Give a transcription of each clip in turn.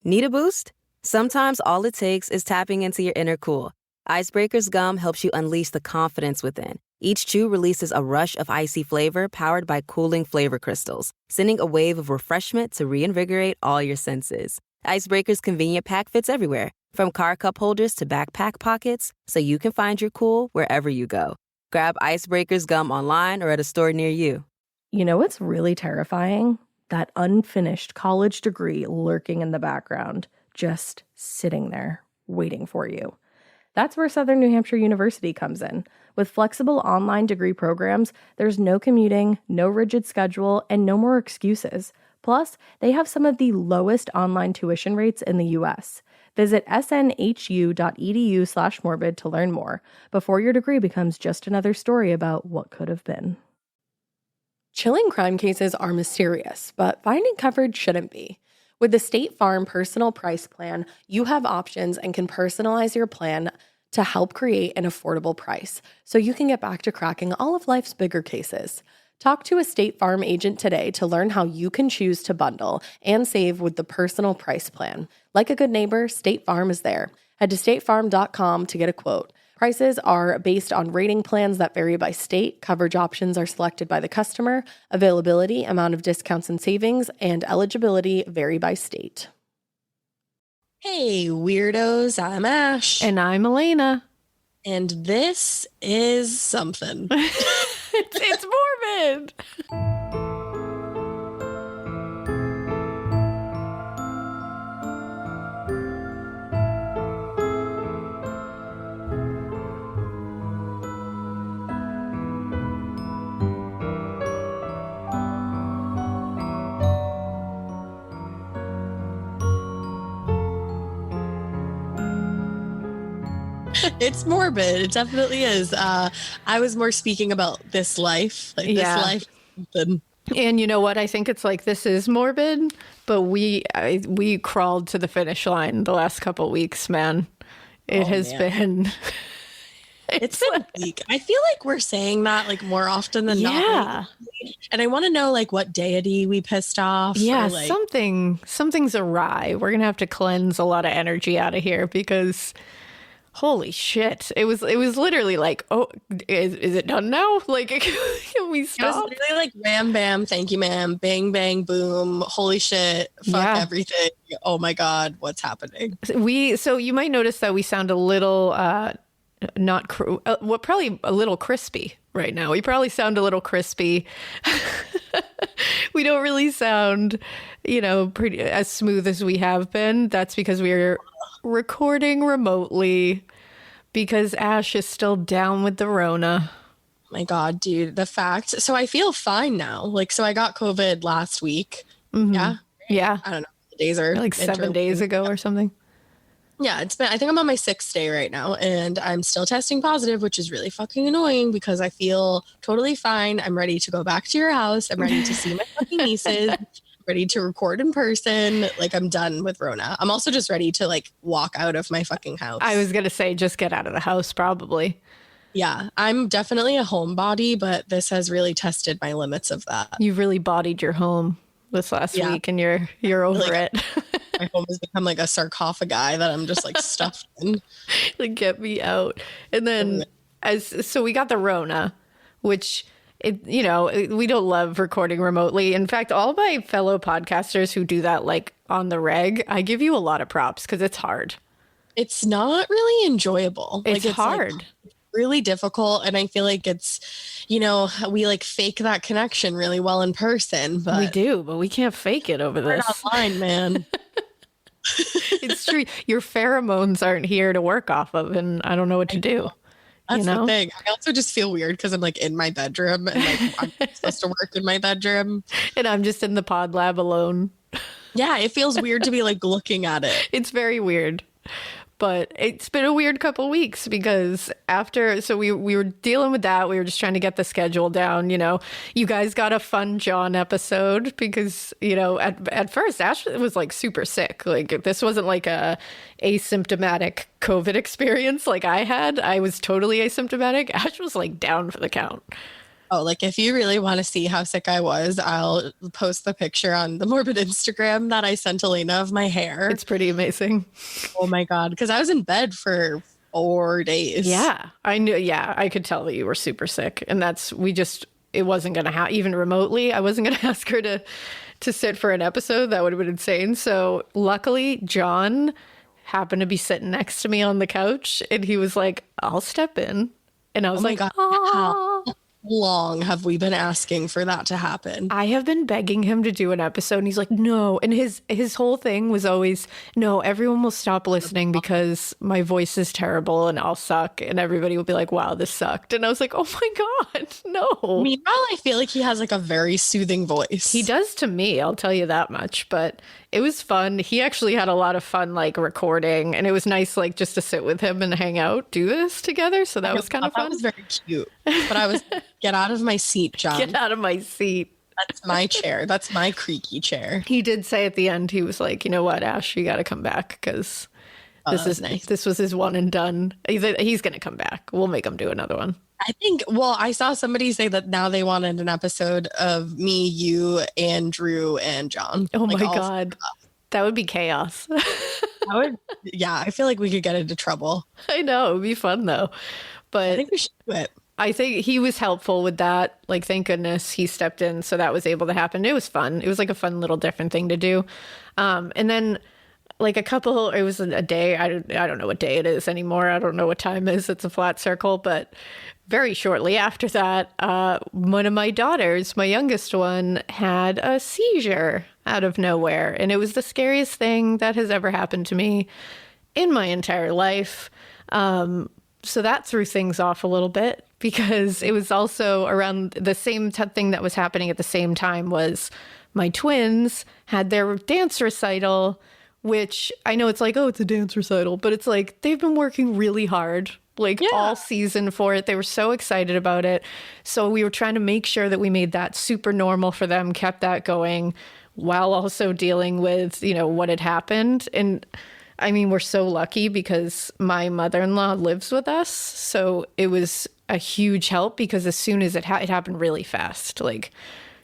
Need a boost? Sometimes all it takes is tapping into your inner cool. Icebreaker's gum helps you unleash the confidence within. Each chew releases a rush of icy flavor powered by cooling flavor crystals, sending a wave of refreshment to reinvigorate all your senses. Icebreaker's convenient pack fits everywhere, from car cup holders to backpack pockets, so you can find your cool wherever you go. Grab Icebreaker's gum online or at a store near you. You know what's really terrifying? That unfinished college degree lurking in the background, just sitting there, waiting for you. That's where Southern New Hampshire University comes in. With flexible online degree programs, there's no commuting, no rigid schedule, and no more excuses. Plus, they have some of the lowest online tuition rates in the U.S. Visit snhu.edu/morbid to learn more before your degree becomes just another story about what could have been. Chilling crime cases are mysterious, but finding coverage shouldn't be. With the State Farm Personal Price Plan, you have options and can personalize your plan to help create an affordable price so you can get back to cracking all of life's bigger cases. Talk to a State Farm agent today to learn how you can choose to bundle and save with the Personal Price Plan. Like a good neighbor, State Farm is there. Head to statefarm.com to get a quote. Prices are based on rating plans that vary by state. Coverage options are selected by the customer. Availability, amount of discounts and savings, and eligibility vary by state. Hey, weirdos. I'm Ash. And I'm Alaina. And this is something. It's morbid. It's morbid. It definitely is. I was more speaking about this life. Like this life. And you know what? I think it's like this is morbid, but we crawled to the finish line the last couple weeks, man. It has been... It's been weak. I feel like we're saying that like more often than not. And I want to know like what deity we pissed off. Yeah, or, like... something's awry. We're gonna have to cleanse a lot of energy out of here because holy shit. It was literally like, oh, is it done now? Like, can we stop? It was literally like wham bam, thank you ma'am, bang bang boom, holy shit, fuck everything. Oh my god, what's happening? So you might notice that we sound a little probably a little crispy right now. We probably sound a little crispy. We don't really sound, pretty as smooth as we have been. That's because we're recording remotely because Ash is still down with the Rona. Oh my god, dude, the fact. So I feel fine now. Like, so I got COVID last week. Mm-hmm. Yeah. I don't know. The days are like 7 days ago or something. Yeah, I think I'm on my 6th day right now and I'm still testing positive, which is really fucking annoying because I feel totally fine. I'm ready to go back to your house. I'm ready to see my fucking nieces, ready to record in person. Like, I'm done with Rona. I'm also just ready to like walk out of my fucking house. I was going to say, just get out of the house probably. Yeah, I'm definitely a homebody, but this has really tested my limits of that. You've really bodied your home this last week and you're over it. My home has become like a sarcophagi that I'm just like stuffed in. Like, get me out. And then so we got the Rona, which we don't love recording remotely. In fact, all my fellow podcasters who do that like on the reg, I give you a lot of props because it's hard. It's not really enjoyable. It's hard. Like, really difficult, and I feel like it's we like fake that connection really well in person, but we do, but we can't fake it over this online, man. It's true. Your pheromones aren't here to work off of, and I don't know what to do. That's the thing. I also just feel weird because I'm like in my bedroom and like I'm supposed to work in my bedroom, and I'm just in the pod lab alone. Yeah, it feels weird to be like looking at it. It's very weird. But it's been a weird couple weeks because we were dealing with that. We were just trying to get the schedule down. You guys got a fun John episode because, at first Ash was like super sick. Like, this wasn't like a asymptomatic COVID experience like I had. I was totally asymptomatic. Ash was like down for the count. Oh, like if you really want to see how sick I was, I'll post the picture on the Morbid Instagram that I sent Alaina of my hair. It's pretty amazing. Oh my God. Because I was in bed for 4 days. Yeah, I knew. Yeah, I could tell that you were super sick. And it wasn't going to happen even remotely. I wasn't going to ask her to sit for an episode. That would have been insane. So luckily, John happened to be sitting next to me on the couch and he was like, I'll step in. And I was like, God, how long have we been asking for that to happen? I have been begging him to do an episode and he's like, no. And his whole thing was always, no, everyone will stop listening because my voice is terrible and I'll suck. And everybody will be like, wow, this sucked. And I was like, oh my God, no. Meanwhile, I feel like he has like a very soothing voice. He does to me, I'll tell you that much. But it was fun. He actually had a lot of fun, like recording, and it was nice, like just to sit with him and hang out, do this together. So that was kind of fun. That was very cute. But I was, get out of my seat, John. Get out of my seat. That's my chair. That's my creaky chair. He did say at the end, he was like, you know what, Ash, you got to come back because this was his one and done. He's going to come back. We'll make him do another one. I think, well, I saw somebody say that now they wanted an episode of me, you, Andrew, and John. Oh my God. That would be chaos. Yeah, I feel like we could get into trouble. I know. It would be fun though. But I think we should do it. I think he was helpful with that. Like, thank goodness he stepped in. So that was able to happen. It was fun. It was like a fun little different thing to do. And then like it was a day. I don't know what day it is anymore. I don't know what time it is. It's a flat circle, but very shortly after that, one of my daughters, my youngest one, had a seizure out of nowhere. And it was the scariest thing that has ever happened to me in my entire life. So that threw things off a little bit because it was also around the same thing that was happening at the same time was my twins had their dance recital, which I know it's like, oh, it's a dance recital, but it's like they've been working really hard all season for it. They were so excited about it. So we were trying to make sure that we made that super normal for them, kept that going while also dealing with, what had happened. And I mean, we're so lucky because my mother-in-law lives with us. So it was a huge help because as soon as it happened really fast. Like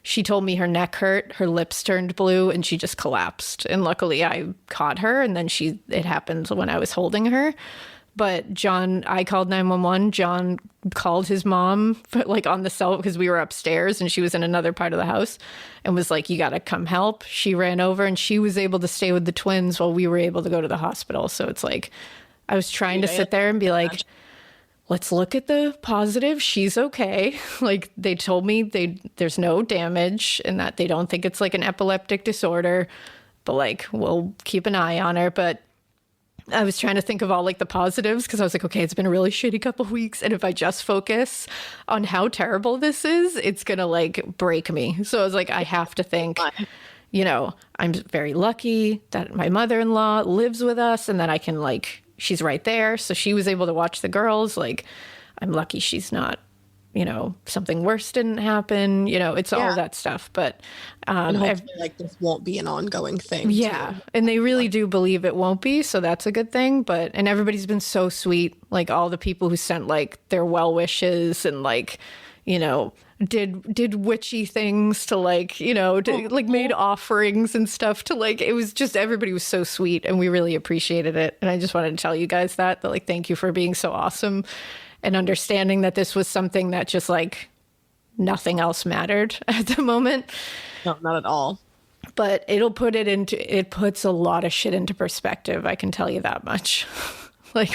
she told me her neck hurt, her lips turned blue, and she just collapsed. And luckily I caught her and then it happened when I was holding her. But I called 911. John called his mom on the cell because we were upstairs and she was in another part of the house and was like, you got to come help. She ran over and she was able to stay with the twins while we were able to go to the hospital. So it's like, I was trying to sit there and be like, let's look at the positive. She's okay. Like they told me there's no damage and that they don't think it's like an epileptic disorder, but like, we'll keep an eye on her. But I was trying to think of all like the positives because I was like, okay, it's been a really shitty couple of weeks. And if I just focus on how terrible this is, it's going to like break me. So I was like, I have to think, I'm very lucky that my mother-in-law lives with us and that I can she's right there. So she was able to watch the girls. Like, I'm lucky she's not, something worse didn't happen. It's all that stuff. But and hopefully this won't be an ongoing thing. Yeah. Too. And they really do believe it won't be. So that's a good thing. And everybody's been so sweet. Like all the people who sent their well wishes and did witchy things to made offerings and stuff to it was just everybody was so sweet and we really appreciated it. And I just wanted to tell you guys that thank you for being so awesome and understanding that this was something that just nothing else mattered at the moment. No, not at all. But it puts a lot of shit into perspective. I can tell you that much. I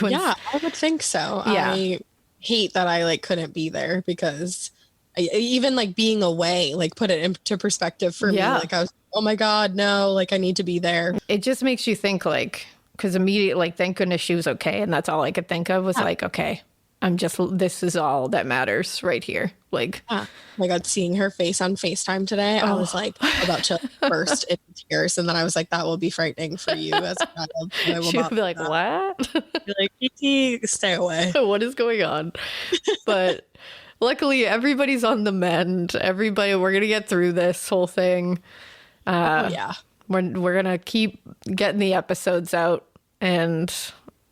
would think so. Yeah. I hate that I couldn't be there because even being away, put it into perspective for me. I was, oh my God, no, I need to be there. It just makes you think because immediately, thank goodness she was okay. And that's all I could think of was okay, this is all that matters right here. Oh my God, seeing her face on FaceTime today, I was about to burst into tears. And then I was like, that will be frightening for you as a child. She would be like, what? Be like, Mikie, stay away. What is going on? But luckily, everybody's on the mend. We're going to get through this whole thing. We're going to keep getting the episodes out. And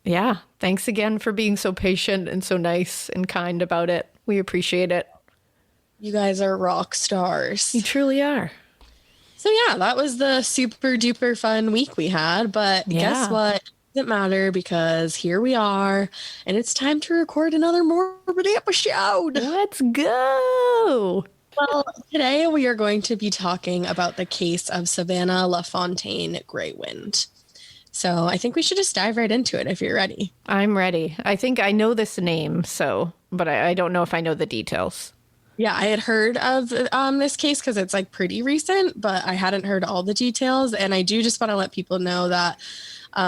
yeah, thanks again for being so patient and so nice and kind about it. We appreciate it. You guys are rock stars. You truly are. So yeah, that was the super duper fun week we had. But guess what? It doesn't matter because here we are, and it's time to record another morbid episode. Let's go. Well, today we are going to be talking about the case of Savanna LaFontaine Greywind. So I think we should just dive right into it if you're ready. I'm ready. I think I know this name, but I don't know if I know the details. Yeah, I had heard of this case because it's like pretty recent, but I hadn't heard all the details. And I do just want to let people know that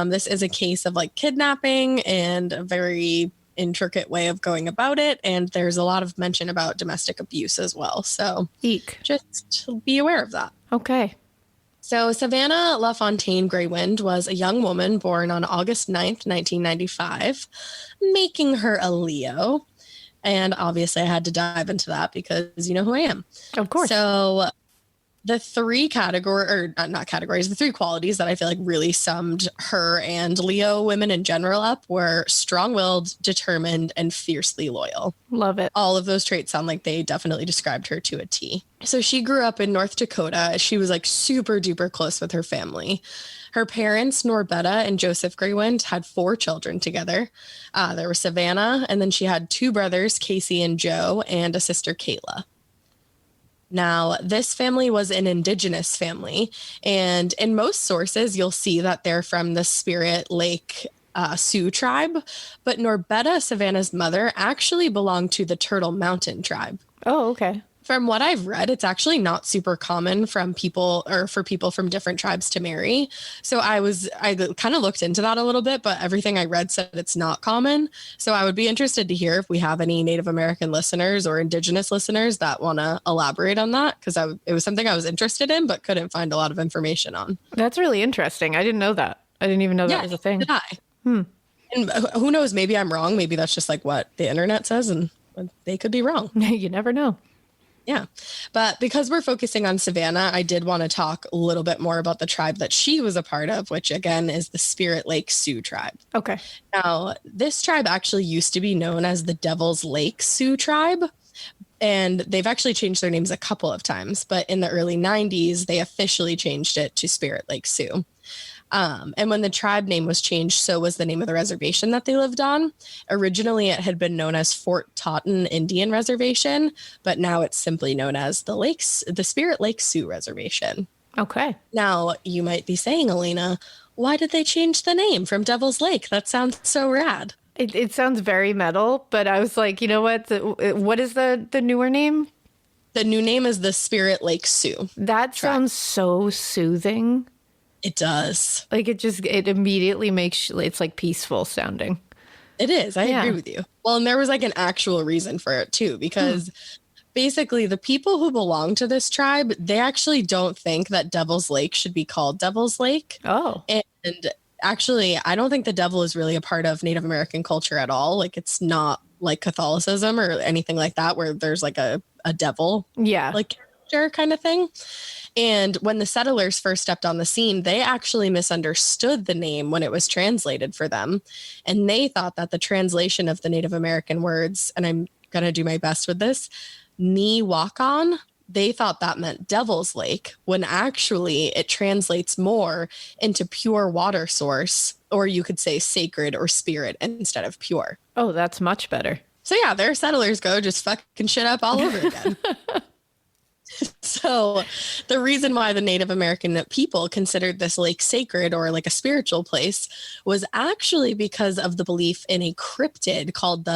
this is a case of like kidnapping and a very intricate way of going about it. And there's a lot of mention about domestic abuse as well. So just be aware of that. Okay. So Savanna LaFontaine Greywind was a young woman born on August 9th, 1995, making her a Leo. And obviously I had to dive into that because you know who I am. Of course. So the three the three qualities that I feel like really summed her and Leo women in general up were strong-willed, determined, and fiercely loyal. Love it. All of those traits sound like they definitely described her to a T. So she grew up in North Dakota. She was like super duper close with her family. Her parents, Norbetta and Joseph Greywind, had 4 children together. There was Savanna, and then she had 2 brothers, Casey and Joe, and a sister, Kayla. Now, this family was an indigenous family, and in most sources, you'll see that they're from the Spirit Lake Sioux tribe, but Norbetta, Savanna's mother, actually belonged to the Turtle Mountain tribe. Oh, okay. From what I've read, it's actually not super common for people from different tribes to marry. So I kind of looked into that a little bit, but everything I read said it's not common. So I would be interested to hear if we have any Native American listeners or Indigenous listeners that want to elaborate on that, because it was something I was interested in, but couldn't find a lot of information on. That's really interesting. I didn't know that. I didn't even know that was a thing. Did I? And who knows? Maybe I'm wrong. Maybe that's just like what the internet says, and they could be wrong. You never know. Yeah. But because we're focusing on Savanna, I did want to talk a little bit more about the tribe that she was a part of, which again is the Spirit Lake Sioux tribe. Okay. Now, this tribe actually used to be known as the Devil's Lake Sioux tribe. And they've actually changed their names a couple of times. But in the early 90s, they officially changed it to Spirit Lake Sioux. And when the tribe name was changed, so was the name of the reservation that they lived on. Originally, it had been known as Fort Totten Indian Reservation, but now it's simply known as the Spirit Lake Sioux Reservation. Okay. Now, you might be saying, Alaina, why did they change the name from Devil's Lake? That sounds so rad. It sounds very metal, but I was like, you know what? What is the newer name? The new name is the Spirit Lake Sioux. That sounds so soothing. It does. Like it immediately makes it's like peaceful sounding. It is. I agree with you. Well, and there was like an actual reason for it too, because basically the people who belong to this tribe, they actually don't think that Devil's Lake should be called Devil's Lake. Oh. And actually, I don't think the devil is really a part of Native American culture at all. Like it's not like Catholicism or anything like that, where there's like a devil. Yeah. Like character kind of thing. And when the settlers first stepped on the scene, they actually misunderstood the name when it was translated for them. And they thought that the translation of the Native American words, and I'm going to do my best with this, Ni-Wakan, they thought that meant Devil's Lake, when actually it translates more into pure water source, or you could say sacred or spirit instead of pure. Oh, that's much better. So yeah, their settlers go just fucking shit up all over again. So the reason why the Native American people considered this lake sacred or like a spiritual place was actually because of the belief in a cryptid called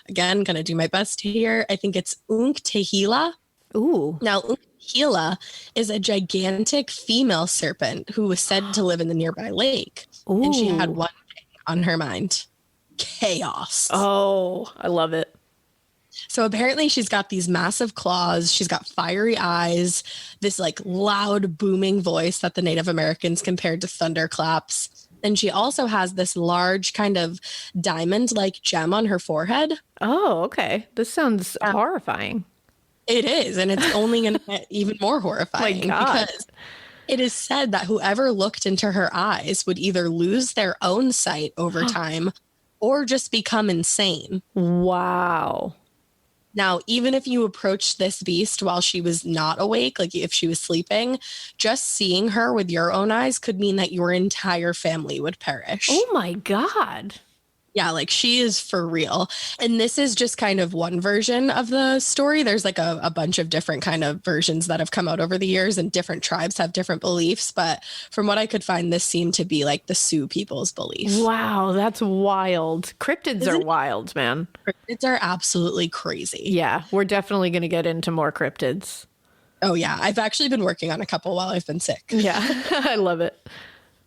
again, going to do my best here, I think it's Unktehila. Ooh. Now, Unktehila is a gigantic female serpent who was said to live in the nearby lake. Ooh. And she had one thing on her mind: chaos. Oh, I love it. So apparently she's got these massive claws. She's got fiery eyes, this like loud booming voice that the Native Americans compared to thunderclaps. And she also has this large kind of diamond-like gem on her forehead. Oh, okay. This sounds horrifying. It is. And it's only going to get even more horrifying. My God. Because it is said that whoever looked into her eyes would either lose their own sight over time or just become insane. Wow. Now, even if you approached this beast while she was not awake, like if she was sleeping, just seeing her with your own eyes could mean that your entire family would perish. Oh my God. Yeah, like she is for real. And this is just kind of one version of the story. There's like a bunch of different kind of versions that have come out over the years, and different tribes have different beliefs. But from what I could find, this seemed to be like the Sioux people's belief. Wow, that's wild. Cryptids are wild, man. Cryptids are absolutely crazy. Yeah, we're definitely going to get into more cryptids. Oh, yeah. I've actually been working on a couple while I've been sick. Yeah, I love it.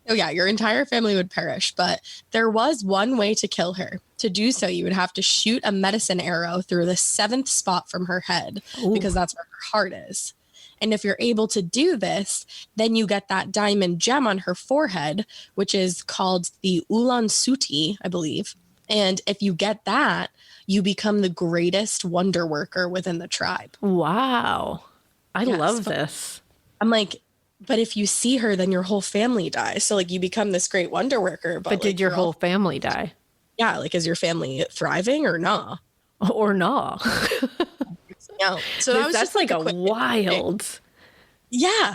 Oh, yeah, your entire family would perish, but there was one way to kill her. To do so, you would have to shoot a medicine arrow through the 7th spot from her head, because that's where her heart is. And if you're able to do this, then you get that diamond gem on her forehead, which is called the Ulan Suti, I believe. And if you get that, you become the greatest wonder worker within the tribe. Wow. I love this. I'm like, but if you see her, then your whole family dies. So like you become this great wonder worker. But did your whole family die? Yeah. Like, is your family thriving or nah? Or nah? Yeah. So that was that's just like a wild. Yeah.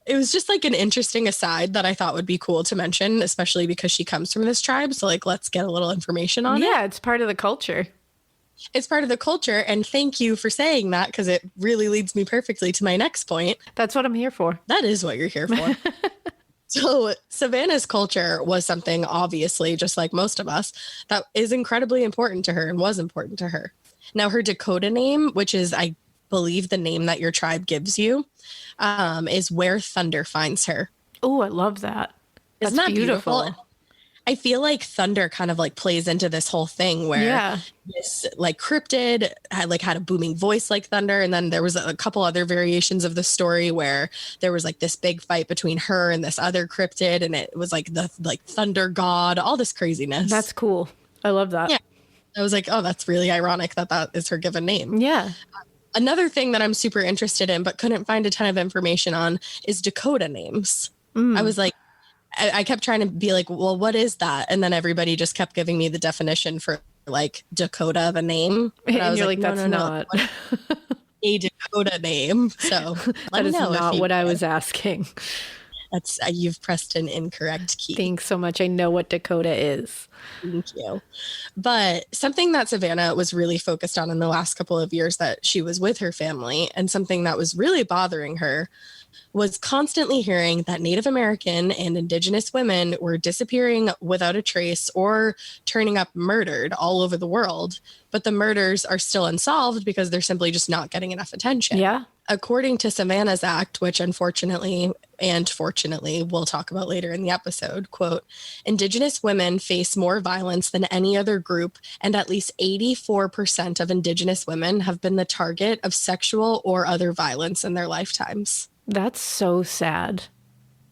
It was just like an interesting aside that I thought would be cool to mention, especially because she comes from this tribe. So like, let's get a little information on it. Yeah, it's part of the culture. It's part of the culture. And thank you for saying that, because it really leads me perfectly to my next point. That's what I'm here for. That is what you're here for. So Savanna's culture was something, obviously, just like most of us, that is incredibly important to her and was important to her. Now, her Dakota name, which is, I believe, the name that your tribe gives you, is where thunder finds her. Oh, I love that. That's Isn't that beautiful? I feel like thunder kind of like plays into this whole thing where this like cryptid had a booming voice like thunder. And then there was a couple other variations of the story where there was like this big fight between her and this other cryptid. And it was like the thunder god, all this craziness. That's cool. I love that. Yeah. I was like, oh, that's really ironic that is her given name. Yeah. Another thing that I'm super interested in, but couldn't find a ton of information on, is Dakota names. I was like, I kept trying to be like, well, what is that? And then everybody just kept giving me the definition for like Dakota, the name. And I was like, that's not a Dakota name. So that is not what I was asking. That's you've pressed an incorrect key. Thanks so much. I know what Dakota is. Thank you. But something that Savanna was really focused on in the last couple of years that she was with her family, and something that was really bothering her, was constantly hearing that Native American and Indigenous women were disappearing without a trace or turning up murdered all over the world. But the murders are still unsolved because they're simply just not getting enough attention. Yeah. According to Savanna's Act, which unfortunately and fortunately we'll talk about later in the episode, quote, Indigenous women face more violence than any other group, and at least 84% of Indigenous women have been the target of sexual or other violence in their lifetimes. That's so sad.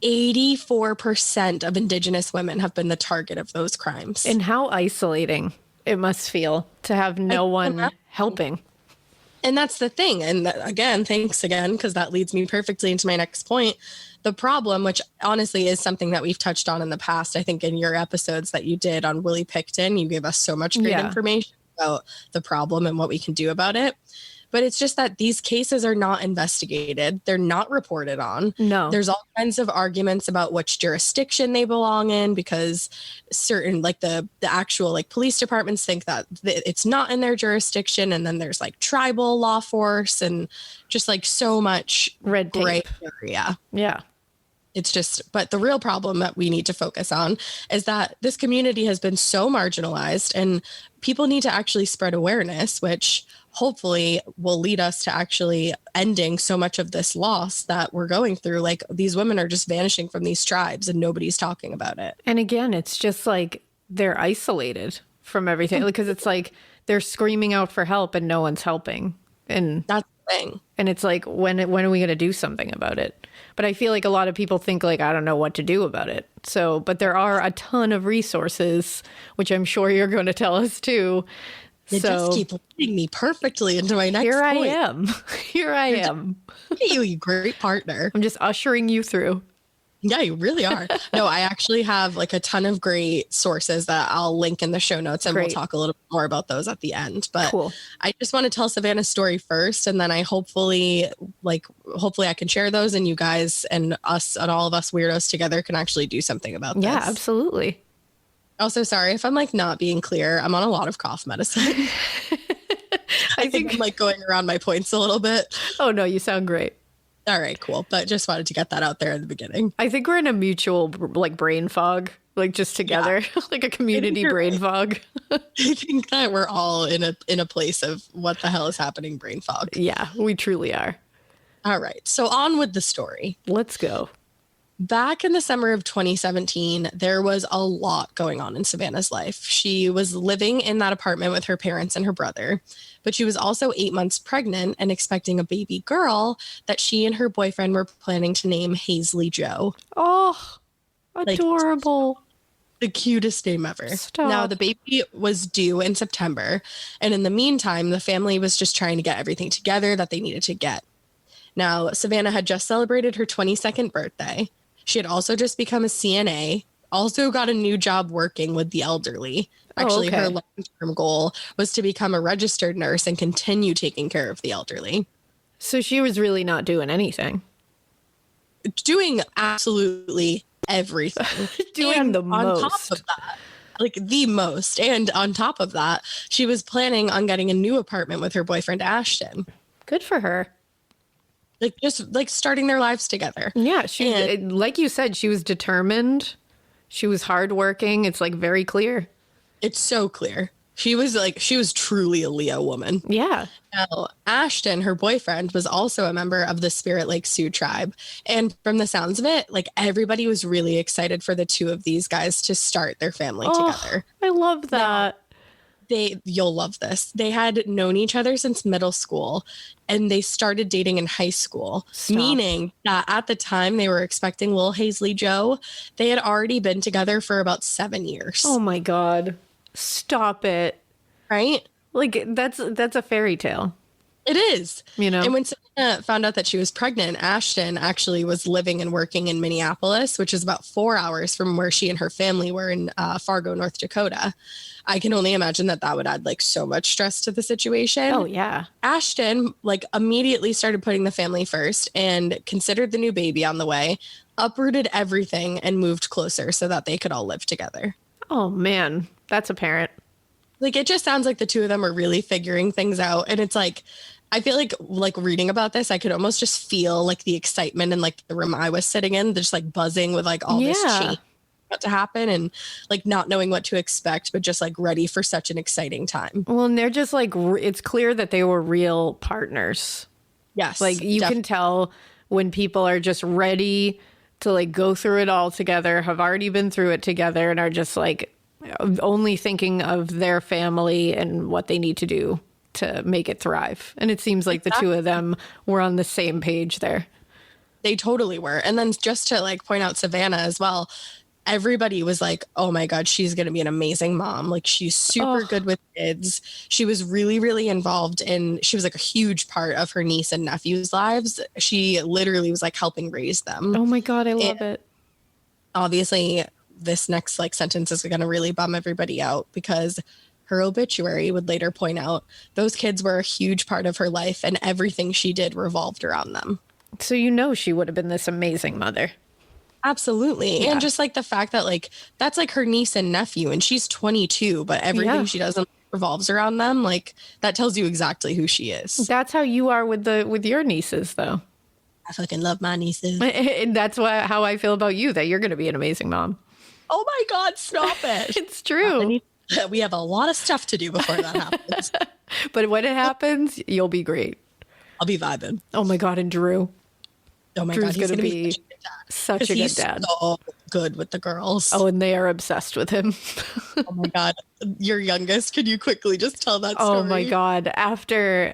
84% of Indigenous women have been the target of those crimes. And how isolating it must feel to have no one helping. And that's the thing. And again, thanks again, because that leads me perfectly into my next point. The problem, which honestly is something that we've touched on in the past, I think in your episodes that you did on Willie Picton, you gave us so much great information about the problem and what we can do about it. But it's just that these cases are not investigated. They're not reported on. No. There's all kinds of arguments about which jurisdiction they belong in, because certain, like the actual like police departments think that it's not in their jurisdiction. And then there's like tribal law force and just like so much red tape. Area. Yeah. It's just, but the real problem that we need to focus on is that this community has been so marginalized, and people need to actually spread awareness, which hopefully will lead us to actually ending so much of this loss that we're going through. Like, these women are just vanishing from these tribes and nobody's talking about it. And again, it's just like they're isolated from everything, because it's like they're screaming out for help and no one's helping. And that's the thing. And it's like, when are we going to do something about it? But I feel like a lot of people think like, I don't know what to do about it. So, but there are a ton of resources, which I'm sure you're going to tell us too. You just keep leading me perfectly into my next point. Here I am. Look at you great partner. I'm just ushering you through. Yeah, you really are. No, I actually have like a ton of great sources that I'll link in the show notes, and we'll talk a little bit more about those at the end. But cool. I just want to tell Savanna's story first, and then hopefully I can share those, and you guys and us and all of us weirdos together can actually do something about this. Yeah, absolutely. Also, sorry if I'm like not being clear. I'm on a lot of cough medicine. I think I'm like going around my points a little bit. Oh no, you sound great. All right, cool. But just wanted to get that out there in the beginning. I think we're in a mutual like brain fog, like just together, like a community brain fog. I think that we're all in a place of what the hell is happening brain fog. Yeah, we truly are. All right. So on with the story. Let's go. Back in the summer of 2017, there was a lot going on in Savanna's life. She was living in that apartment with her parents and her brother, but she was also 8 months pregnant and expecting a baby girl that she and her boyfriend were planning to name Hazley Joe. Oh, adorable. The cutest name ever. Stop. Now, the baby was due in September, and in the meantime, the family was just trying to get everything together that they needed to get. Now, Savanna had just celebrated her 22nd birthday. She had also just become a CNA, also got a new job working with the elderly. Actually, her long-term goal was to become a registered nurse and continue taking care of the elderly. So she was really not doing anything. Doing absolutely everything. Doing the most. On top of that, like the most. And on top of that, she was planning on getting a new apartment with her boyfriend, Ashton. Good for her. Like just like starting their lives together. Yeah, like you said, she was determined. She was hardworking. It's like very clear. It's so clear. She was truly a Leo woman. Yeah. Now, Ashton, her boyfriend, was also a member of the Spirit Lake Sioux tribe. And from the sounds of it, like everybody was really excited for the two of these guys to start their family together. I love that. You'll love this. They had known each other since middle school, and they started dating in high school, meaning that at the time they were expecting little Hazley Joe, they had already been together for about 7 years. Oh my God. Stop it. Right? Like that's a fairy tale. It is. You know? And when Savanna found out that she was pregnant, Ashton actually was living and working in Minneapolis, which is about 4 hours from where she and her family were in Fargo, North Dakota. I can only imagine that would add like so much stress to the situation. Oh, yeah. Ashton like immediately started putting the family first and considered the new baby on the way, uprooted everything and moved closer so that they could all live together. Oh, man. That's apparent. Like, it just sounds like the two of them are really figuring things out. And it's like, I feel like reading about this, I could almost just feel like the excitement in like the room I was sitting in, just like buzzing with like all this change about to happen and like not knowing what to expect, but just like ready for such an exciting time. Well, and they're just like, it's clear that they were real partners. Yes. Like you can tell when people are just ready to like go through it all together, have already been through it together and are just like only thinking of their family and what they need to do to make it thrive. And it seems like the two of them were on the same page there. They totally were. And then just to like point out Savanna as well, everybody was like, oh my God, she's going to be an amazing mom. Like she's super good with kids. She was really, really involved she was like a huge part of her niece and nephew's lives. She literally was like helping raise them. Oh my God, I love it. Obviously, this next like sentence is going to really bum everybody out because her obituary would later point out those kids were a huge part of her life and everything she did revolved around them. So you know she would have been this amazing mother. Absolutely. Yeah. And just like the fact that like that's like her niece and nephew and she's 22, but everything she does revolves around them. Like that tells you exactly who she is. That's how you are with your nieces though. I fucking love my nieces. And that's how I feel about you, that you're going to be an amazing mom. Oh my God, stop it. It's true. We have a lot of stuff to do before that happens. But when it happens, you'll be great. I'll be vibing. Oh my God, and Drew. Oh my Drew's God, he's going to be such a good dad. So good with the girls. Oh, and they are obsessed with him. Oh my God, your youngest. Could you quickly just tell that story? Oh my God, after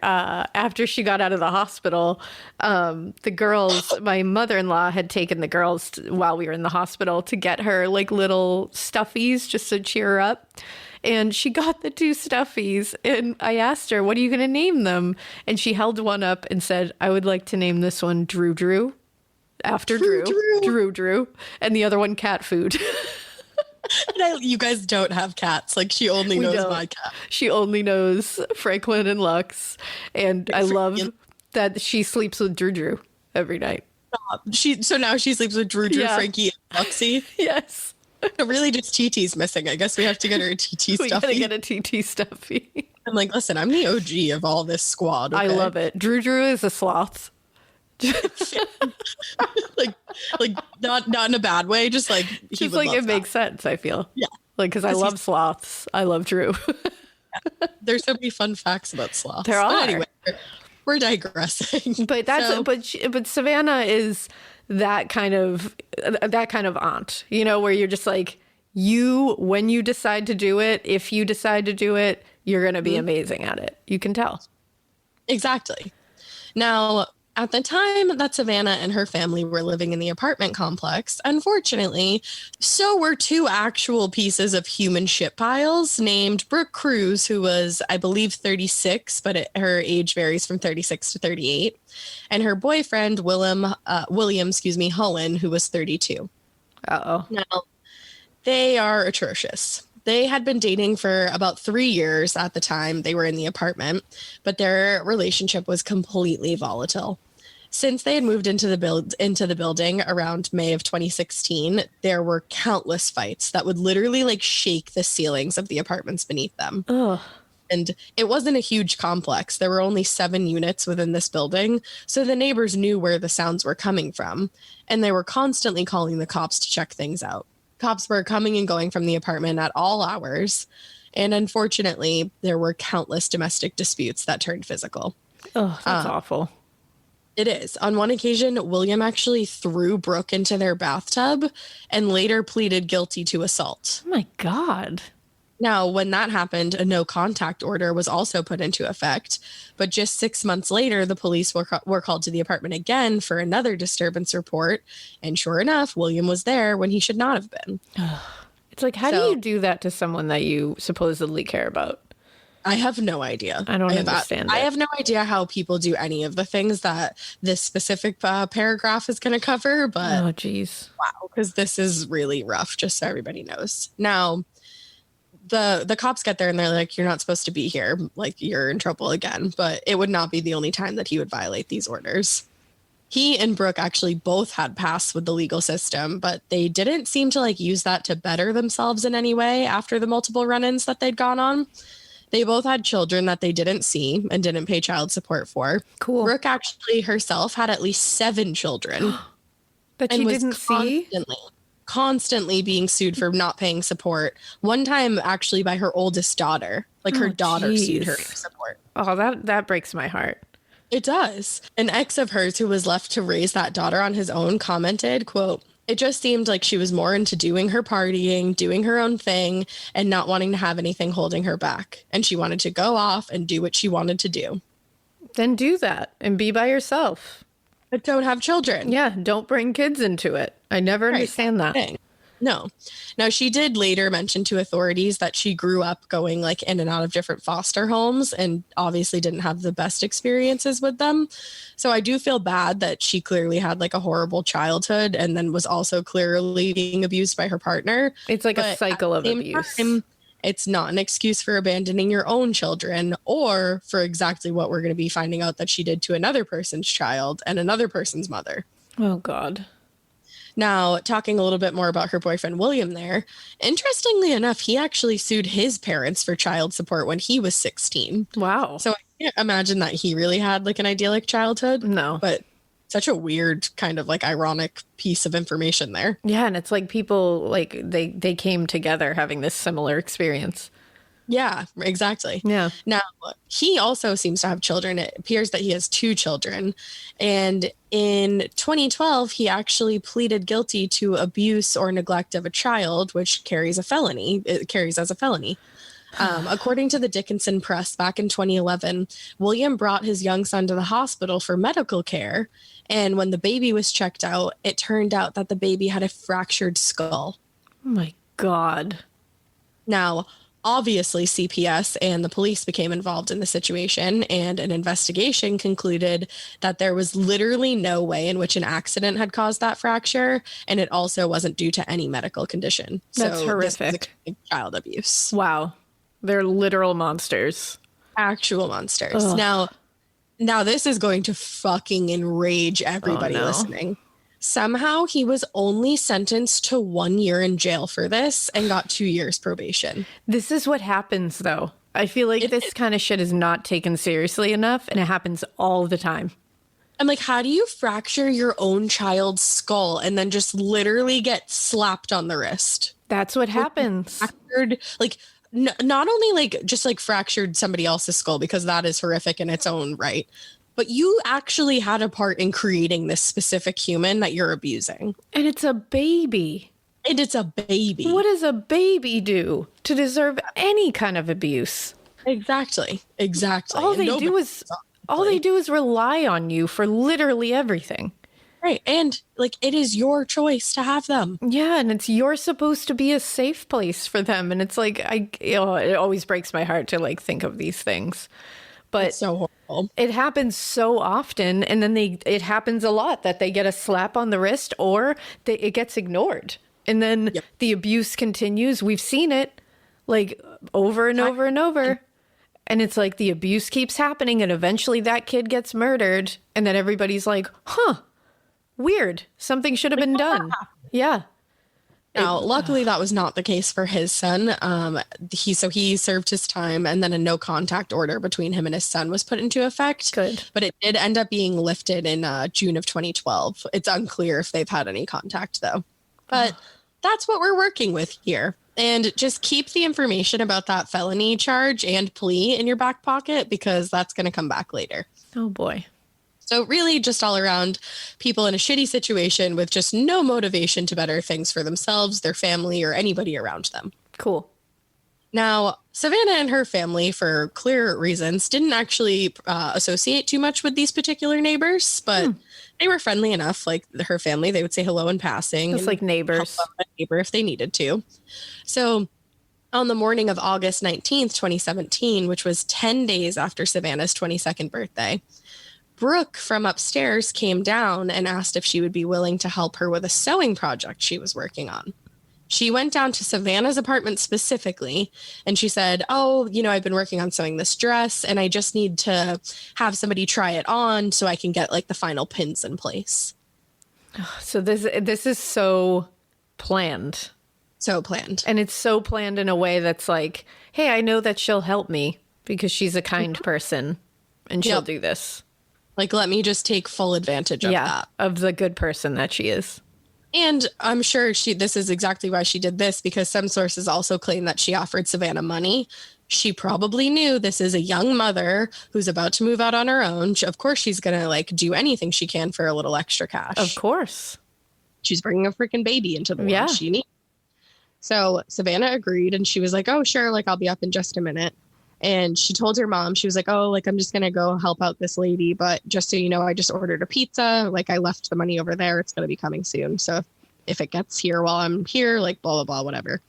she got out of the hospital, the girls, my mother-in-law had taken the girls while we were in the hospital to get her like little stuffies just to cheer her up. And she got the 2 stuffies and I asked her, what are you going to name them? And she held one up and said, I would like to name this one Drew Drew. after Drew. Drew, and the other one cat food. And you guys don't have cats. Like, she only knows my cat. She only knows Franklin and Lux. And I love that she sleeps with Drew every night. So now she sleeps with Drew, Frankie, and Luxie. Yes. So really just TT's missing. I guess we have to get her a TT stuffy. We gotta get a TT stuffy. I'm like, listen, I'm the OG of all this squad. Okay? I love it. Drew is a sloth. like not in a bad way, just like he just like it makes sense, I feel. Yeah, like because I love sloths. I love Drew. There's so many fun facts about sloths. There are. But anyway, we're digressing. But that's but Savanna is that kind of aunt, you know, where you're just like, when you decide to do it, if you decide to do it, you're gonna be amazing at it. You can tell. Exactly. Now, at the time that Savanna and her family were living in the apartment complex, unfortunately, so were two actual pieces of human shit piles named Brooke Cruz, who was, I believe, 36, but her age varies from 36 to 38, and her boyfriend, William, Hullen, who was 32. Uh-oh. Now, they are atrocious. They had been dating for about 3 years at the time they were in the apartment, but their relationship was completely volatile. Since they had moved into the building around May of 2016, there were countless fights that would literally like shake the ceilings of the apartments beneath them. Ugh. And it wasn't a huge complex. There were only 7 units within this building, so the neighbors knew where the sounds were coming from, and they were constantly calling the cops to check things out. Cops were coming and going from the apartment at all hours, and unfortunately, there were countless domestic disputes that turned physical. Oh, that's awful. It is. On one occasion, William actually threw Brooke into their bathtub and later pleaded guilty to assault. Oh my God. Now, when that happened, a no contact order was also put into effect. But just 6 months later, the police were called to the apartment again for another disturbance report. And sure enough, William was there when he should not have been. It's like, how do you do that to someone that you supposedly care about? I have no idea. I don't understand it. I have no idea how people do any of the things that this specific paragraph is going to cover. But oh, geez. Wow, because this is really rough, just so everybody knows. Now, the cops get there and they're like, you're not supposed to be here. Like, you're in trouble again. But it would not be the only time that he would violate these orders. He and Brooke actually both had pasts with the legal system, but they didn't seem to like use that to better themselves in any way after the multiple run-ins that they'd gone on. They both had children that they didn't see and didn't pay child support for. Cool. Brooke actually herself had at least 7 children. That she didn't see? Constantly being sued for not paying support. One time, actually, by her oldest daughter. Like, her daughter sued her for support. Oh, that breaks my heart. It does. An ex of hers who was left to raise that daughter on his own commented, quote, "It just seemed like she was more into doing her partying, doing her own thing, and not wanting to have anything holding her back. And she wanted to go off and do what she wanted to do." Then do that and be by yourself. But don't have children. Yeah, don't bring kids into it. I never understand that. No. Now, she did later mention to authorities that she grew up going like in and out of different foster homes and obviously didn't have the best experiences with them. So I do feel bad that she clearly had like a horrible childhood and then was also clearly being abused by her partner. It's like a cycle of abuse. It's not an excuse for abandoning your own children or for exactly what we're going to be finding out that she did to another person's child and another person's mother. Oh, God. Now, talking a little bit more about her boyfriend, William, there, interestingly enough, he actually sued his parents for child support when he was 16. Wow. So I can't imagine that he really had like an idyllic childhood. No. But such a weird kind of like ironic piece of information there. Yeah. And it's like people like they came together having this similar experience. Yeah, exactly. Yeah. Now, he also seems to have children. It appears that he has 2 children. And in 2012, he actually pleaded guilty to abuse or neglect of a child, which carries as a felony. According to the Dickinson Press back in 2011, William brought his young son to the hospital for medical care. And when the baby was checked out, it turned out that the baby had a fractured skull. Oh, my God. Now, Obviously, CPS and the police became involved in the situation, and an investigation concluded that there was literally no way in which an accident had caused that fracture, and it also wasn't due to any medical condition. That's horrific. This was child abuse. Wow. They're literal monsters. Actual monsters. Now this is going to fucking enrage everybody listening. Somehow he was only sentenced to 1 year in jail for this and got 2 years probation. This is what happens, though. I feel like this kind of shit is not taken seriously enough, and it happens all the time. I'm like, how do you fracture your own child's skull and then just literally get slapped on the wrist? That's what happens. Like, not only like just like fractured somebody else's skull, because that is horrific in its own right, but you actually had a part in creating this specific human that you're abusing. And it's a baby. And it's a baby. What does a baby do to deserve any kind of abuse? Exactly. All they do is rely on you for literally everything. Right. And like, it is your choice to have them. Yeah. And you're supposed to be a safe place for them. And it's like, it always breaks my heart to like think of these things. But it's so horrible. It happens so often, and then it happens a lot that they get a slap on the wrist or it gets ignored. And then the abuse continues. We've seen it like over and over and over. And it's like the abuse keeps happening, and eventually that kid gets murdered. And then everybody's like, weird. Something should have been done. Yeah. Now, luckily, that was not the case for his son. He served his time, and then a no contact order between him and his son was put into effect. Good. But it did end up being lifted in June of 2012. It's unclear if they've had any contact, though. But that's what we're working with here. And just keep the information about that felony charge and plea in your back pocket, because that's going to come back later. Oh, boy. So really just all around people in a shitty situation with just no motivation to better things for themselves, their family, or anybody around them. Cool. Now, Savanna and her family, for clear reasons, didn't actually associate too much with these particular neighbors, but they were friendly enough. Like her family, they would say hello in passing. It's like neighbors. Help out a neighbor if they needed to. So on the morning of August 19th, 2017, which was 10 days after Savanna's 22nd birthday, Brooke from upstairs came down and asked if she would be willing to help her with a sewing project she was working on. She went down to Savanna's apartment specifically, and she said, I've been working on sewing this dress, and I just need to have somebody try it on so I can get like the final pins in place. So this is so planned. So planned. And it's so planned in a way that's like, hey, I know that she'll help me because she's a kind person and she'll do this. Like, let me just take full advantage of that. Of the good person that she is. And I'm sure this is exactly why she did this, because some sources also claim that she offered Savanna money. She probably knew this is a young mother who's about to move out on her own. Of course, she's going to like do anything she can for a little extra cash. Of course. She's bringing a freaking baby into the world. She needs. So Savanna agreed, and she was like, oh, sure. Like, I'll be up in just a minute. And she told her mom, she was like, I'm just going to go help out this lady. But just so you know, I just ordered a pizza. Like, I left the money over there. It's going to be coming soon. So if it gets here while I'm here, like, blah, blah, blah, whatever.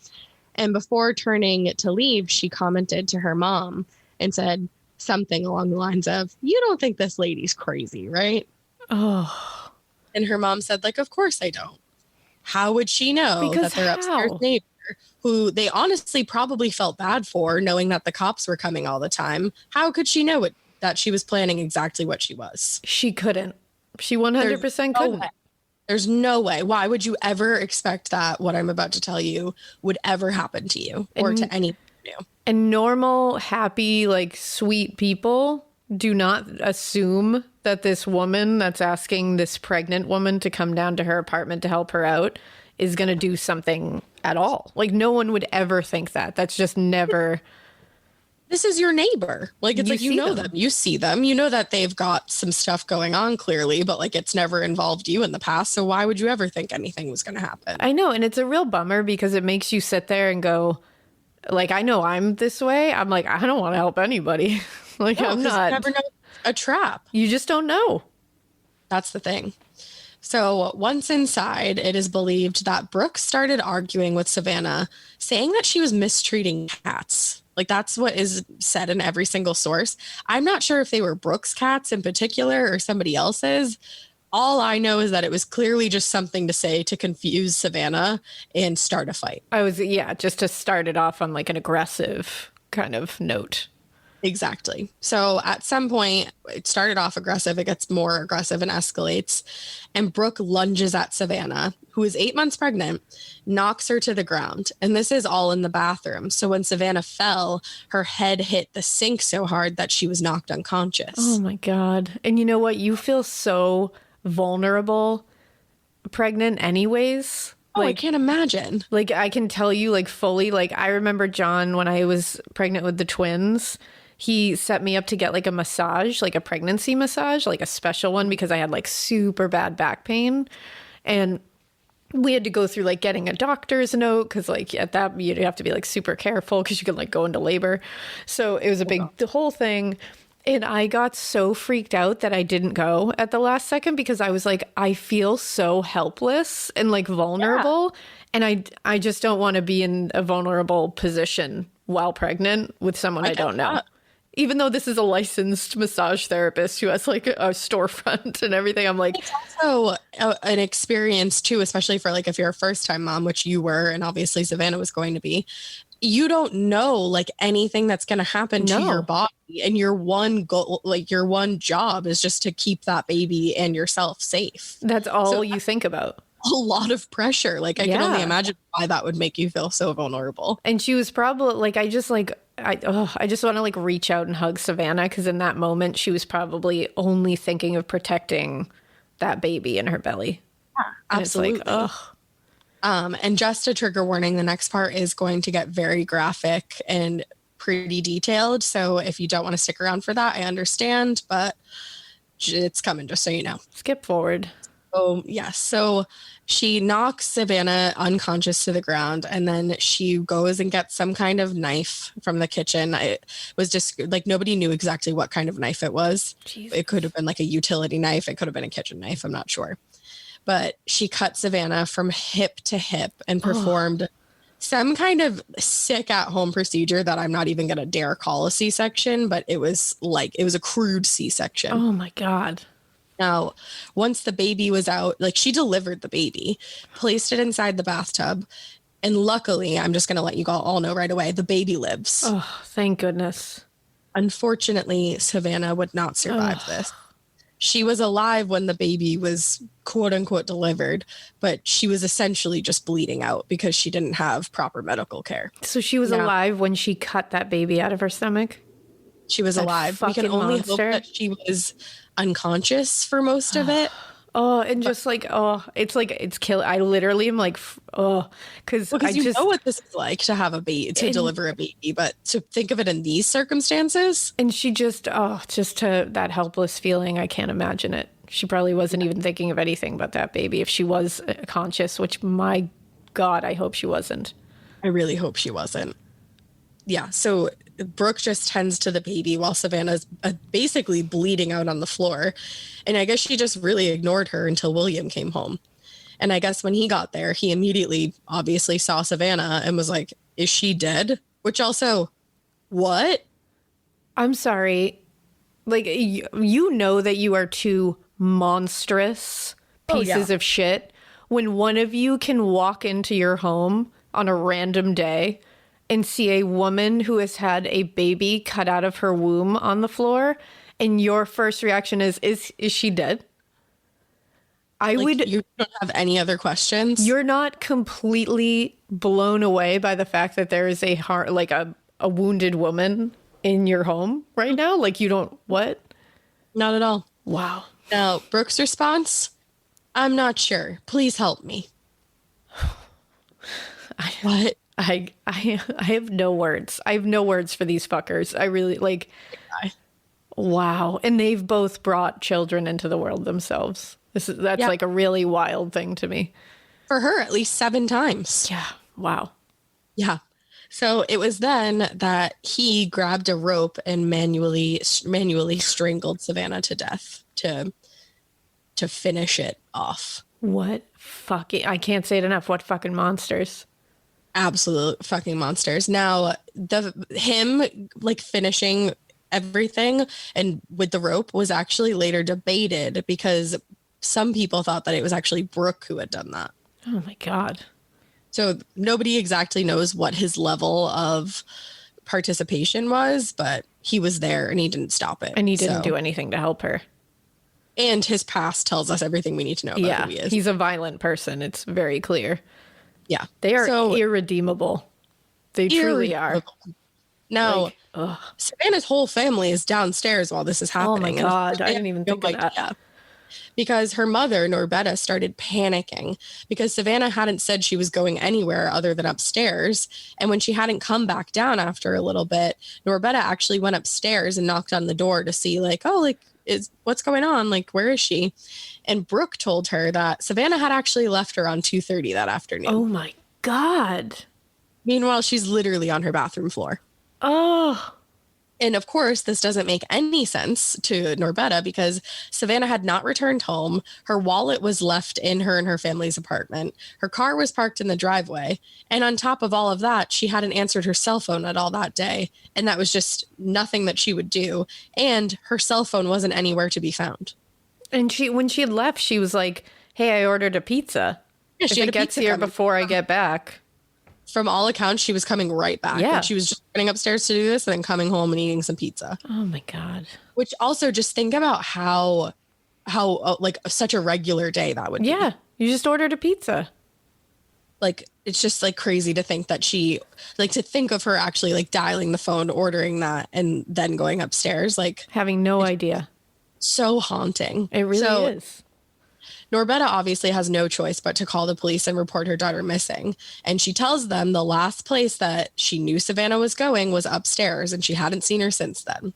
And before turning to leave, she commented to her mom and said something along the lines of, you don't think this lady's crazy, right? Oh. And her mom said, like, of course I don't. How would she know that their upstairs neighbor, who they honestly probably felt bad for, knowing that the cops were coming all the time, how could she know that she was planning exactly what she was? She couldn't. She 100% couldn't. There's no way. Why would you ever expect that what I'm about to tell you would ever happen to you or to anyone new? And normal, happy, like sweet people do not assume that this woman that's asking this pregnant woman to come down to her apartment to help her out is going to do something at all. Like, no one would ever think that. That's just never. This is your neighbor. Like, it's like, you know them. You see them. You know that they've got some stuff going on clearly, but like, it's never involved you in the past. So why would you ever think anything was going to happen? I know. And it's a real bummer because it makes you sit there and go, like, I know I'm this way. I'm like, I don't want to help anybody. Like, I'm not. You never know a trap. You just don't know. That's the thing. So once inside, it is believed that Brooke started arguing with Savanna, saying that she was mistreating cats. Like that's what is said in every single source. I'm not sure if they were Brooke's cats in particular or somebody else's. All I know is that it was clearly just something to say to confuse Savanna and start a fight. Just to start it off on like an aggressive kind of note. Exactly. So at some point, it started off aggressive. It gets more aggressive and escalates. And Brooke lunges at Savanna, who is 8 months pregnant, knocks her to the ground. And this is all in the bathroom. So when Savanna fell, her head hit the sink so hard that she was knocked unconscious. Oh my God. And you know what? You feel so vulnerable pregnant anyways. Oh, I can't imagine. Like I can tell you like fully, like I remember John when I was pregnant with the twins. He set me up to get like a massage, like a pregnancy massage, like a special one because I had like super bad back pain. And we had to go through like getting a doctor's note because like at that you'd have to be like super careful because you could like go into labor. So it was a big the whole thing. And I got so freaked out that I didn't go at the last second because I was like, I feel so helpless and like vulnerable. Yeah. And I just don't want to be in a vulnerable position while pregnant with someone I don't know. Even though this is a licensed massage therapist who has like a storefront and everything, I'm like, it's also an experience too, especially for like if you're a first time mom, which you were, and obviously Savanna was going to be. You don't know like anything that's going to happen to your body, and your one goal, like your one job, is just to keep that baby and yourself safe. That's all you think about. A lot of pressure. Like I can only imagine why that would make you feel so vulnerable. And she was probably like, I just want to like reach out and hug Savanna because in that moment she was probably only thinking of protecting that baby in her belly. Yeah, absolutely. It's like, and just a trigger warning, the next part is going to get very graphic and pretty detailed. So if you don't want to stick around for that, I understand, but it's coming, just so you know. Skip forward. Oh, yes. So she knocks Savanna unconscious to the ground, and then she goes and gets some kind of knife from the kitchen. It was just like nobody knew exactly what kind of knife it was. Jesus. It could have been like a utility knife. It could have been a kitchen knife. I'm not sure. But she cut Savanna from hip to hip and performed some kind of sick at-home procedure that I'm not even going to dare call a C-section, but it was a crude C-section. Oh, my God. Now, once the baby was out, like she delivered the baby, placed it inside the bathtub, and luckily, I'm just going to let you all know right away, the baby lives. Oh, thank goodness. Unfortunately, Savanna would not survive this. She was alive when the baby was quote unquote delivered, but she was essentially just bleeding out because she didn't have proper medical care. So she was alive when she cut that baby out of her stomach? She was alive. We can only hope that she was unconscious for most of it. And just like, it's kill. I literally am like, because you know what this is like to have a baby, to deliver a baby, but to think of it in these circumstances. And she just to that helpless feeling, I can't imagine it. She probably wasn't even thinking of anything but that baby if she was conscious, which my God, I hope she wasn't. I really hope she wasn't. Yeah, so Brooke just tends to the baby while Savannah's basically bleeding out on the floor. And I guess she just really ignored her until William came home. And I guess when he got there, he immediately obviously saw Savanna and was like, is she dead? Which also, what? I'm sorry. Like, you know that you are two monstrous pieces of shit when one of you can walk into your home on a random day and see a woman who has had a baby cut out of her womb on the floor, and your first reaction is she dead? You don't have any other questions? You're not completely blown away by the fact that there is a wounded woman in your home right now? Like, you don't, what? Not at all. Wow. Now, Brooke's response, I'm not sure. Please help me. What? I have no words. I have no words for these fuckers. I really wow. And they've both brought children into the world themselves. That's like a really wild thing to me. For her, at least 7 times. Yeah. Wow. Yeah. So it was then that he grabbed a rope and manually strangled Savanna to death to to finish it off. What fucking, I can't say it enough. What fucking monsters. Absolute fucking monsters. Now, him like finishing everything and with the rope was actually later debated because some people thought that it was actually Brooke who had done that. Oh my God. So nobody exactly knows what his level of participation was, but he was there and he didn't stop it. And he didn't do anything to help her. And his past tells us everything we need to know about who he is. He's a violent person. It's very clear. Yeah. They are irredeemable. They truly are. Now, Savannah's whole family is downstairs while this is happening. Oh my God. I didn't even think of that. Yeah. Because her mother, Norbetta, started panicking because Savanna hadn't said she was going anywhere other than upstairs. And when she hadn't come back down after a little bit, Norbetta actually went upstairs and knocked on the door to see what's going on? Like, where is she? And Brooke told her that Savanna had actually left her on 2:30 that afternoon. Oh my God. Meanwhile, she's literally on her bathroom floor. Oh. And of course, this doesn't make any sense to Norbetta because Savanna had not returned home. Her wallet was left in her and her family's apartment. Her car was parked in the driveway. And on top of all of that, she hadn't answered her cell phone at all that day. And that was just nothing that she would do. And her cell phone wasn't anywhere to be found. And when she had left, she was like, hey, I ordered a pizza. Yeah, if it gets here before I get back. From all accounts, she was coming right back. Yeah. Like she was just running upstairs to do this and then coming home and eating some pizza. Oh my God. Which also just think about how like such a regular day that would be. Yeah. You just ordered a pizza. Like, it's just like crazy to think that she, like, to think of her actually like dialing the phone, ordering that, and then going upstairs. Like, having no idea. So haunting. It really is. Norbetta obviously has no choice but to call the police and report her daughter missing. And she tells them the last place that she knew Savanna was going was upstairs, and she hadn't seen her since then.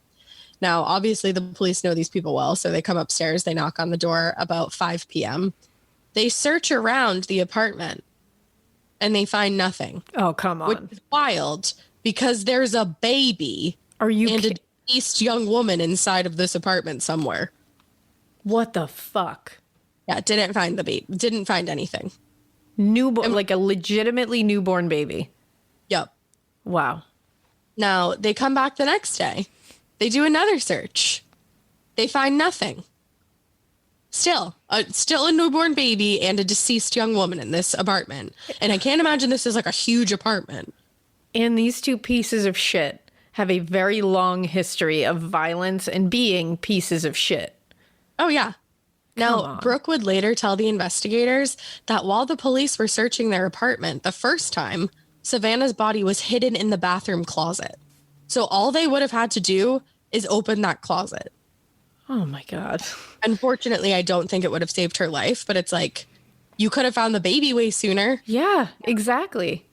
Now, obviously, the police know these people well, so they come upstairs, they knock on the door about 5 p.m. They search around the apartment, and they find nothing. Oh, come on. Which is wild, because there's a baby a deceased young woman inside of this apartment somewhere. What the fuck? Yeah, didn't find the baby. Didn't find anything. Newborn, like a legitimately newborn baby. Yep. Wow. Now, they come back the next day. They do another search. They find nothing. Still a newborn baby and a deceased young woman in this apartment. And I can't imagine this is like a huge apartment. And these two pieces of shit have a very long history of violence and being pieces of shit. Oh, yeah. Now, Brooke would later tell the investigators that while the police were searching their apartment the first time, Savanna's body was hidden in the bathroom closet. So all they would have had to do is open that closet. Oh, my God. Unfortunately, I don't think it would have saved her life, but it's like, you could have found the baby way sooner. Yeah, exactly.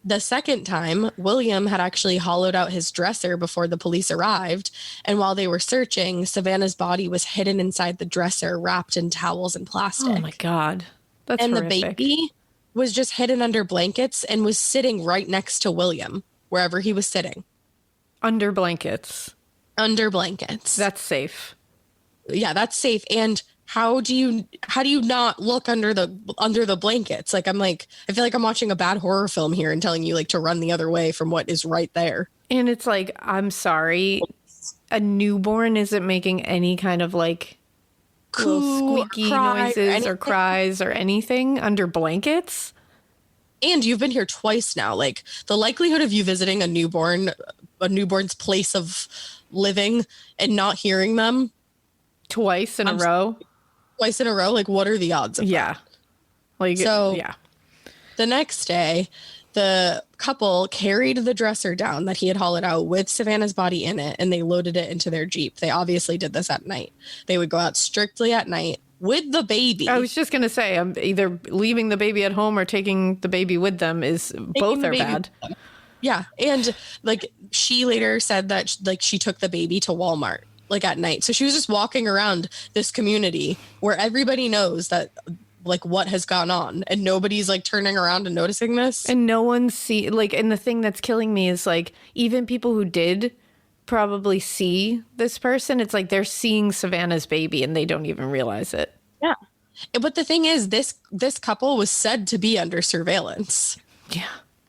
The second time, William had actually hollowed out his dresser before the police arrived. And while they were searching, Savanna's body was hidden inside the dresser, wrapped in towels and plastic. Oh, my God. That's horrific. The baby was just hidden under blankets and was sitting right next to William, wherever he was sitting. Under blankets. Under blankets. That's safe. Yeah, that's safe. And how do you not look under the blankets? Like, I feel like I'm watching a bad horror film here and telling you like to run the other way from what is right there. And it's like, I'm sorry, a newborn isn't making any kind of like little squeaky noises or cries or anything under blankets. And you've been here twice now. Like, the likelihood of you visiting a newborn's place of living and not hearing them twice in a row. Like, what are the odds of that? Like, so, yeah. The next day, the couple carried the dresser down that he had hollowed out with Savanna's body in it, and they loaded it into their Jeep. They obviously did this at night. They would go out strictly at night with the baby. I was just going to say, I'm either leaving the baby at home or taking the baby with them. Both are bad. Yeah. And like, she later said that like she took the baby to Walmart like at night. So she was just walking around this community where everybody knows that like what has gone on, and nobody's like turning around and noticing this. And no one and the thing that's killing me is like, even people who did probably see this person, it's like they're seeing Savanna's baby and they don't even realize it. Yeah. But the thing is, this couple was said to be under surveillance. Yeah.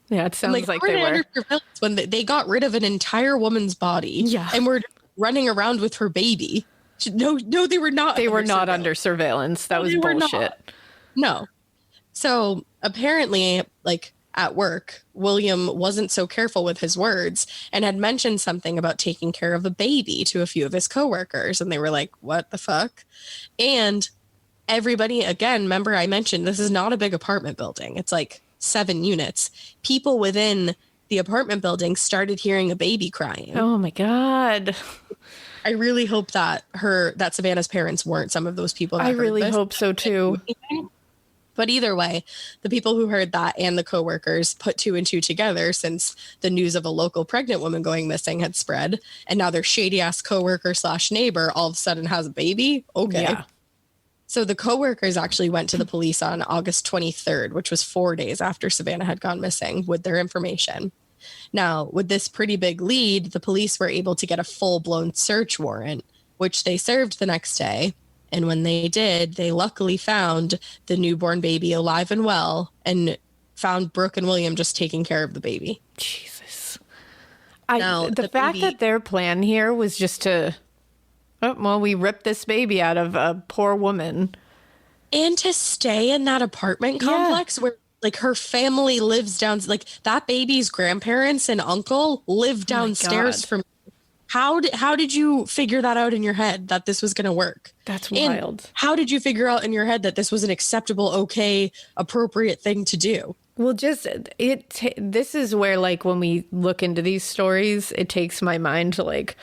Yeah, it sounds like they were. Under surveillance when they got rid of an entire woman's body. Yeah. And were running around with her baby. No, they were not. They were not under surveillance. That was bullshit. No. So apparently, like at work, William wasn't so careful with his words and had mentioned something about taking care of a baby to a few of his coworkers. And they were like, what the fuck? And everybody, again, remember I mentioned this is not a big apartment building. It's like 7 units. People within the apartment building started hearing a baby crying. Oh my God. I really hope that Savanna's parents weren't some of those people. That I really hope so too. But either way, the people who heard that and the coworkers put 2 and 2 together since the news of a local pregnant woman going missing had spread. And now their shady ass coworker / neighbor all of a sudden has a baby. Okay. Yeah. So the coworkers actually went to the police on August 23rd, which was 4 days after Savanna had gone missing, with their information. Now, with this pretty big lead, the police were able to get a full-blown search warrant, which they served the next day. And when they did, they luckily found the newborn baby alive and well and found Brooke and William just taking care of the baby. Jesus. The fact that their plan here was just to, we ripped this baby out of a poor woman. And to stay in that apartment complex where like her family lives down, like that baby's grandparents and uncle live downstairs from. How did you figure that out in your head that this was going to work? That's wild. And how did you figure out in your head that this was an acceptable, okay, appropriate thing to do? Well, this is where, like, when we look into these stories, it takes my mind to, like,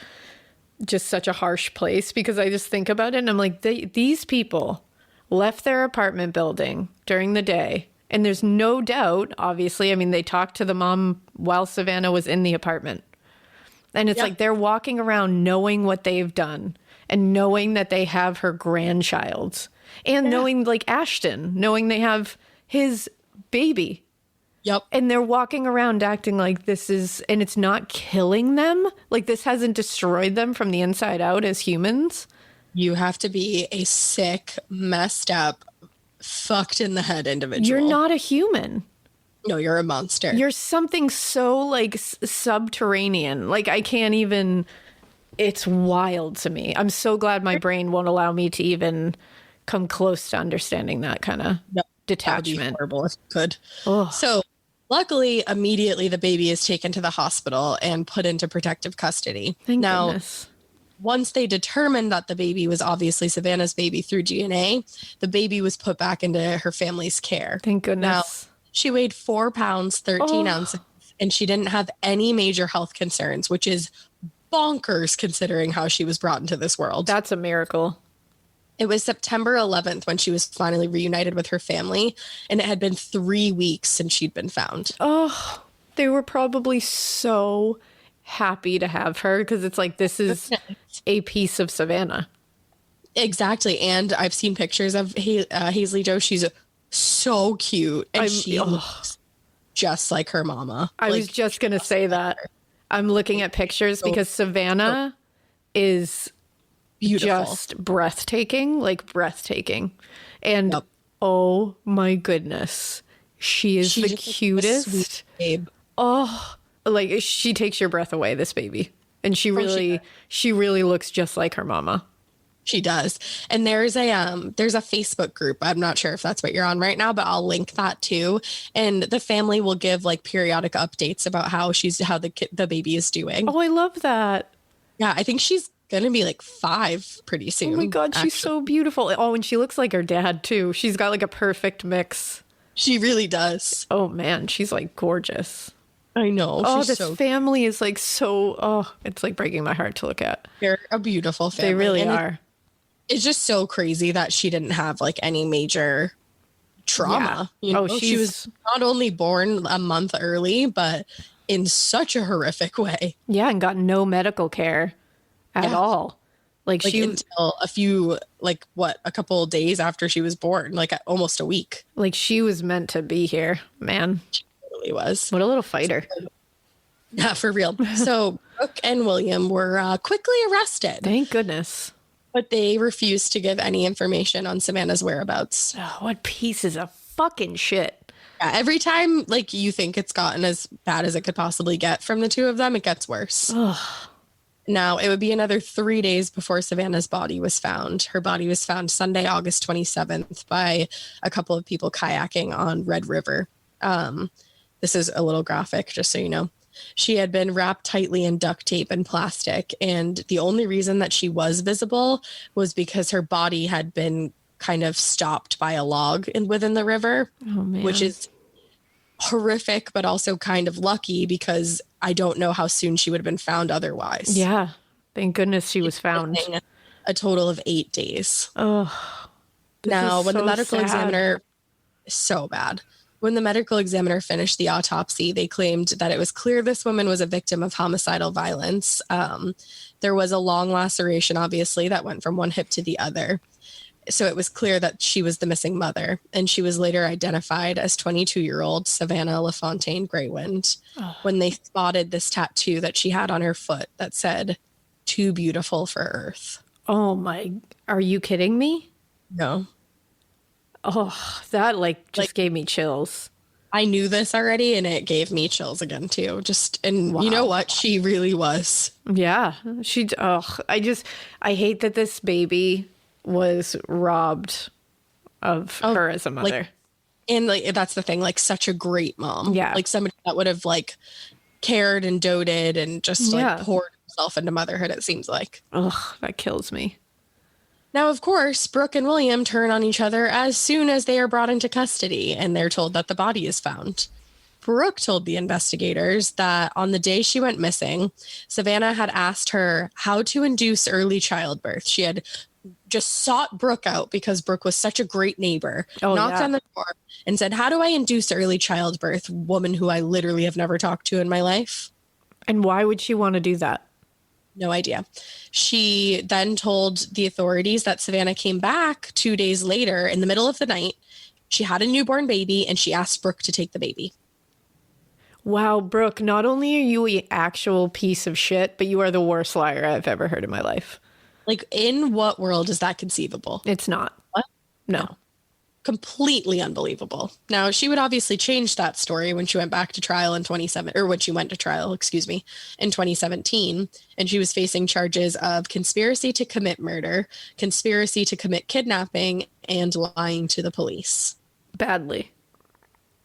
just such a harsh place, because I just think about it and I'm like, these people left their apartment building during the day. And there's no doubt, obviously, I mean, they talked to the mom while Savanna was in the apartment. And it's like they're walking around knowing what they've done and knowing that they have her grandchild and knowing, like, Ashton, knowing they have his baby. Yep. And they're walking around acting like this is, and it's not killing them. Like, this hasn't destroyed them from the inside out as humans. You have to be a sick, messed up, fucked in the head individual. You're not a human. No, you're a monster. You're something so, like, subterranean. Like, I can't even, it's wild to me. I'm so glad my brain won't allow me to even come close to understanding that kind of detachment. That would be horrible if it could. Ugh. So luckily, immediately the baby is taken to the hospital and put into protective custody. Thank goodness. Once they determined that the baby was obviously Savanna's baby through DNA, the baby was put back into her family's care. Thank goodness. Now, she weighed 4 pounds, 13 ounces, and she didn't have any major health concerns, which is bonkers considering how she was brought into this world. That's a miracle. It was September 11th when she was finally reunited with her family, and it had been 3 weeks since she'd been found. Oh, they were probably so happy to have her, because it's like, this is a piece of Savanna. Exactly. And I've seen pictures of Hazley Joe. She's so cute, and she looks just like her mama. I was just gonna say that. I'm looking at pictures because Savanna is beautiful, just breathtaking, and oh my goodness, she is the cutest, sweet babe. Oh, like, she takes your breath away, this baby, and she really looks just like her mama. She does. And there's a Facebook group. I'm not sure if that's what you're on right now, but I'll link that too. And the family will give, like, periodic updates about how the baby is doing. Oh, I love that. Yeah, I think she's going to be like 5 pretty soon. Oh my God, she's so beautiful. Oh, and she looks like her dad too. She's got, like, a perfect mix. She really does. Oh man, she's, like, gorgeous. I know. Oh, this family is, like, so, it's, like, breaking my heart to look at. They're a beautiful family. They really are. It's just so crazy that she didn't have, like, any major trauma. Yeah. You know? She was not only born a month early, but in such a horrific way. Yeah, and got no medical care at all. Like she until a couple of days after she was born, like almost a week. Like, she was meant to be here, man. She really was. What a little fighter. Yeah, for real. So Brooke and William were quickly arrested. Thank goodness. But they refused to give any information on Savanna's whereabouts. Oh, what pieces of fucking shit. Yeah, every time like you think it's gotten as bad as it could possibly get from the two of them, it gets worse. Ugh. Now, it would be another 3 days before Savanna's body was found. Her body was found Sunday, August 27th by a couple of people kayaking on Red River. This is a little graphic, just so you know. She had been wrapped tightly in duct tape and plastic, and the only reason that she was visible was because her body had been kind of stopped by a log within the river, which is horrific, but also kind of lucky because I don't know how soon she would have been found otherwise. Yeah. Thank goodness she was found. A total of 8 days. Oh, now, when the medical examiner, so bad. When the medical examiner finished the autopsy, they claimed that it was clear this woman was a victim of homicidal violence. There was a long laceration, obviously, that went from one hip to the other. So it was clear that she was the missing mother. And she was later identified as 22-year-old Savanna LaFontaine Greywind when they spotted this tattoo that she had on her foot that said, "Too beautiful for Earth." Oh my, are you kidding me? No. Oh, that just gave me chills. I knew this already and it gave me chills again too. You know what? She really was. Yeah. I hate that this baby was robbed of her as a mother. And that's the thing, such a great mom. Yeah. Somebody that would have cared and doted and just poured herself into motherhood, it seems like. Ugh, that kills me. Now, of course, Brooke and William turn on each other as soon as they are brought into custody and they're told that the body is found. Brooke told the investigators that on the day she went missing, Savanna had asked her how to induce early childbirth. She had just sought Brooke out because Brooke was such a great neighbor, knocked on the door and said, "How do I induce early childbirth, woman who I literally have never talked to in my life?" And why would she want to do that? No idea. She then told the authorities that Savanna came back 2 days later in the middle of the night. She had a newborn baby and she asked Brooke to take the baby. Wow, Brooke, not only are you an actual piece of shit, but you are the worst liar I've ever heard in my life. In what world is that conceivable? It's not. What? No. Completely unbelievable. Now, she would obviously change that story when she went back to trial in 2017, and she was facing charges of conspiracy to commit murder, conspiracy to commit kidnapping, and lying to the police. Badly.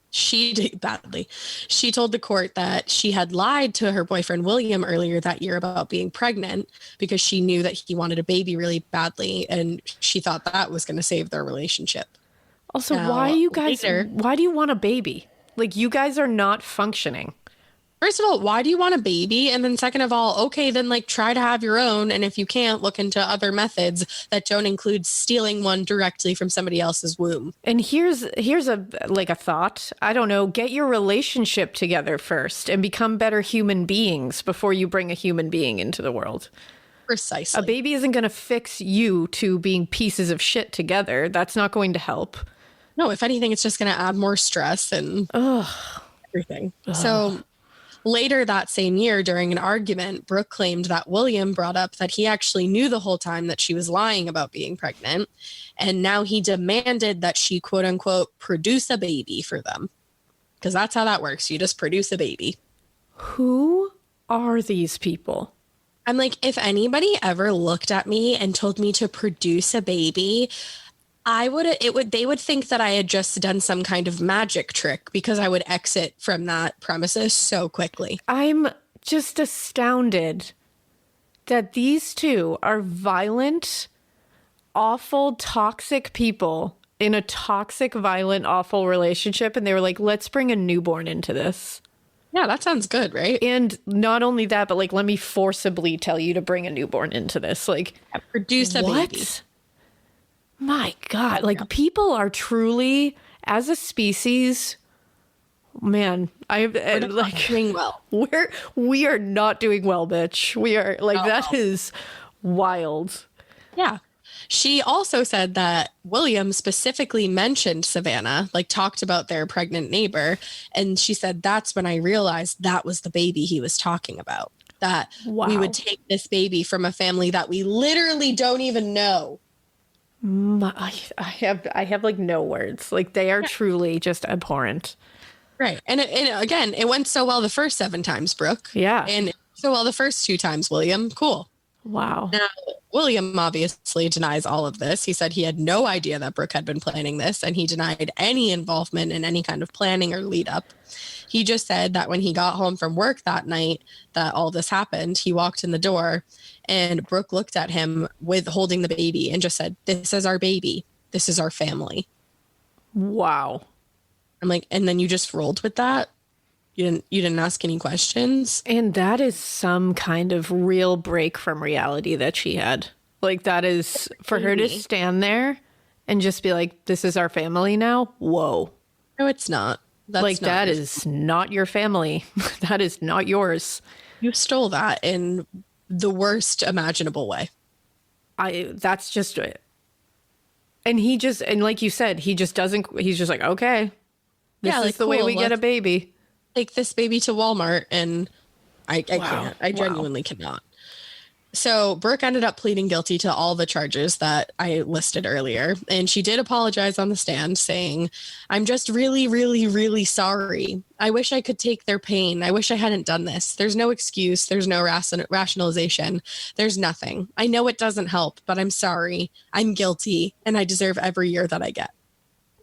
She did badly. She told the court that she had lied to her boyfriend William earlier that year about being pregnant because she knew that he wanted a baby really badly, and she thought that was going to save their relationship. Also, why do you want a baby? You guys are not functioning. First of all, why do you want a baby? And then second of all, okay, then try to have your own. And if you can't, look into other methods that don't include stealing one directly from somebody else's womb. And here's a thought. I don't know. Get your relationship together first and become better human beings before you bring a human being into the world. Precisely. A baby isn't going to fix you to being pieces of shit together. That's not going to help. No, if anything, it's just going to add more stress and everything. So later that same year, during an argument, Brooke claimed that William brought up that he actually knew the whole time that she was lying about being pregnant. And now he demanded that she, quote unquote, produce a baby for them. Because that's how that works. You just produce a baby. Who are these people? I'm if anybody ever looked at me and told me to produce a baby, they would think that I had just done some kind of magic trick because I would exit from that premises so quickly. I'm just astounded that these two are violent, awful, toxic people in a toxic, violent, awful relationship. And they were like, let's bring a newborn into this. Yeah, that sounds good, right? And not only that, but let me forcibly tell you to bring a newborn into this. Produce a baby. My God, people are truly, as a species, man, we're not doing well. We are not doing well, bitch. We are that is wild. Yeah. She also said that William specifically mentioned Savanna, talked about their pregnant neighbor. And she said, that's when I realized that was the baby he was talking about. that we would take this baby from a family that we literally don't even know. I have like no words. Like they are truly just abhorrent. Right. And again, it went so well the first 7 times, Brooke. Yeah. And so well the first 2 times, William. Cool. Wow. Now, William obviously denies all of this. He said he had no idea that Brooke had been planning this, and he denied any involvement in any kind of planning or lead up. He just said that when he got home from work that night that all this happened, he walked in the door and Brooke looked at him with holding the baby and just said, "This is our baby. This is our family." Wow. I'm like, and then you just rolled with that? You didn't ask any questions? And that is some kind of real break from reality that she had. Like that is for her to stand there and just be like, "This is our family now." Whoa. No, it's not. That's like not that is not your family. That is not yours. You stole that in the worst imaginable way. That's just it. And and like you said, he just doesn't, he's just like, okay, this is the way we get a baby. Take this baby to Walmart, and I can't. I genuinely cannot. So Brooke ended up pleading guilty to all the charges that I listed earlier. And she did apologize on the stand saying, "I'm just really, really, really sorry. I wish I could take their pain. I wish I hadn't done this. There's no excuse. There's no rationalization. There's nothing. I know it doesn't help, but I'm sorry. I'm guilty, and I deserve every year that I get."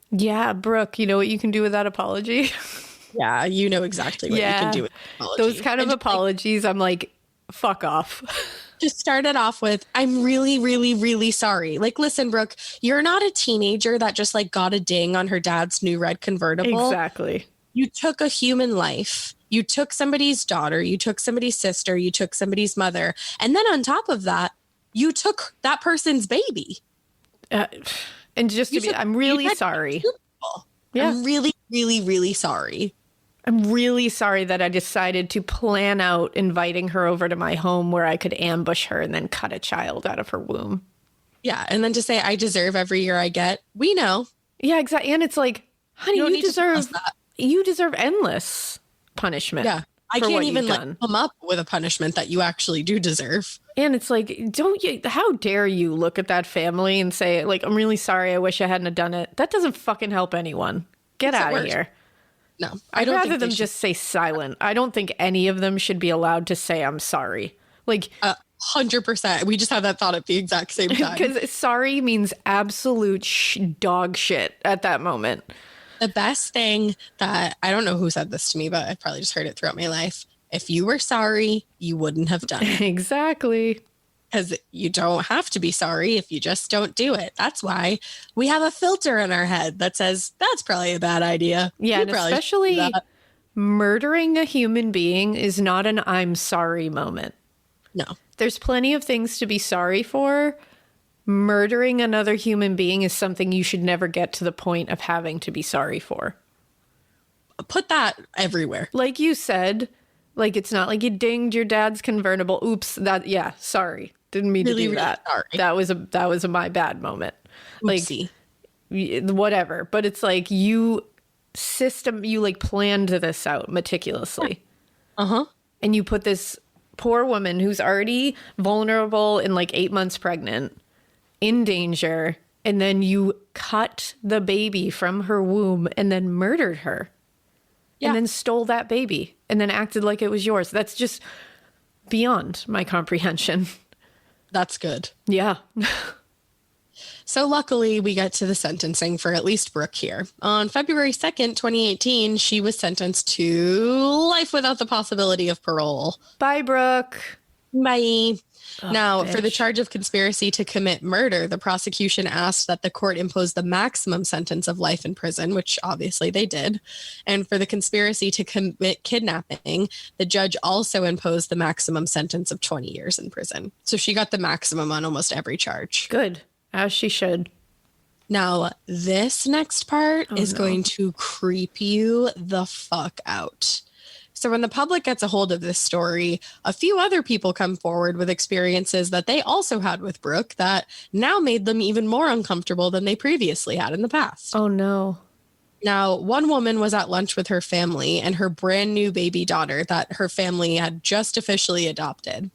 Yeah, Brooke, you know what you can do with that apology? Yeah, you know exactly what you can do with an apology. Those kind of apologies, I'm like, fuck off. Just started off with, "I'm really, really, really sorry." Like, listen, Brooke, you're not a teenager that just like got a ding on her dad's new red convertible. Exactly. You took a human life. You took somebody's daughter. You took somebody's sister. You took somebody's mother. And then on top of that, you took that person's baby. And just to be, I'm really sorry. Yeah. I'm really, really, really sorry. I'm really sorry that I decided to plan out inviting her over to my home where I could ambush her and then cut a child out of her womb. Yeah. And then to say, "I deserve every year I get." We know. Yeah, exactly. And it's like, honey, you deserve endless punishment. Yeah. I can't even like come up with a punishment that you actually do deserve. And it's like, how dare you look at that family and say, like, "I'm really sorry. I wish I hadn't have done it." That doesn't fucking help anyone. Get out of here. No, I'd rather them just say silent. I don't think any of them should be allowed to say, "I'm sorry." Like 100%. We just had that thought at the exact same time. Because sorry means absolute dog shit at that moment. The best thing that, I don't know who said this to me, but I've probably just heard it throughout my life. If you were sorry, you wouldn't have done it. Exactly. Because you don't have to be sorry if you just don't do it. That's why we have a filter in our head that says, "That's probably a bad idea." Yeah, and especially murdering a human being is not an "I'm sorry" moment. No. There's plenty of things to be sorry for. Murdering another human being is something you should never get to the point of having to be sorry for. Put that everywhere. Like you said, like it's not like you dinged your dad's convertible. Oops, sorry. Didn't mean to do that. Sorry. That was a my bad moment. Oopsie. Like whatever. But it's like you like planned this out meticulously. Uh-huh. And you put this poor woman who's already vulnerable and like 8 months pregnant in danger, and then you cut the baby from her womb and then murdered her. Yeah. And then stole that baby and then acted like it was yours. That's just beyond my comprehension. That's good. Yeah. So luckily, we get to the sentencing for at least Brooke here. On February 2nd, 2018, she was sentenced to life without the possibility of parole. Bye, Brooke. Bye. Now, for the charge of conspiracy to commit murder, the prosecution asked that the court impose the maximum sentence of life in prison, which obviously they did. And for the conspiracy to commit kidnapping, the judge also imposed the maximum sentence of 20 years in prison. So she got the maximum on almost every charge. Good. As she should. Now, this next part is going to creep you the fuck out. So when the public gets a hold of this story, a few other people come forward with experiences that they also had with Brooke that now made them even more uncomfortable than they previously had in the past. Oh, no. Now, one woman was at lunch with her family and her brand new baby daughter that her family had just officially adopted.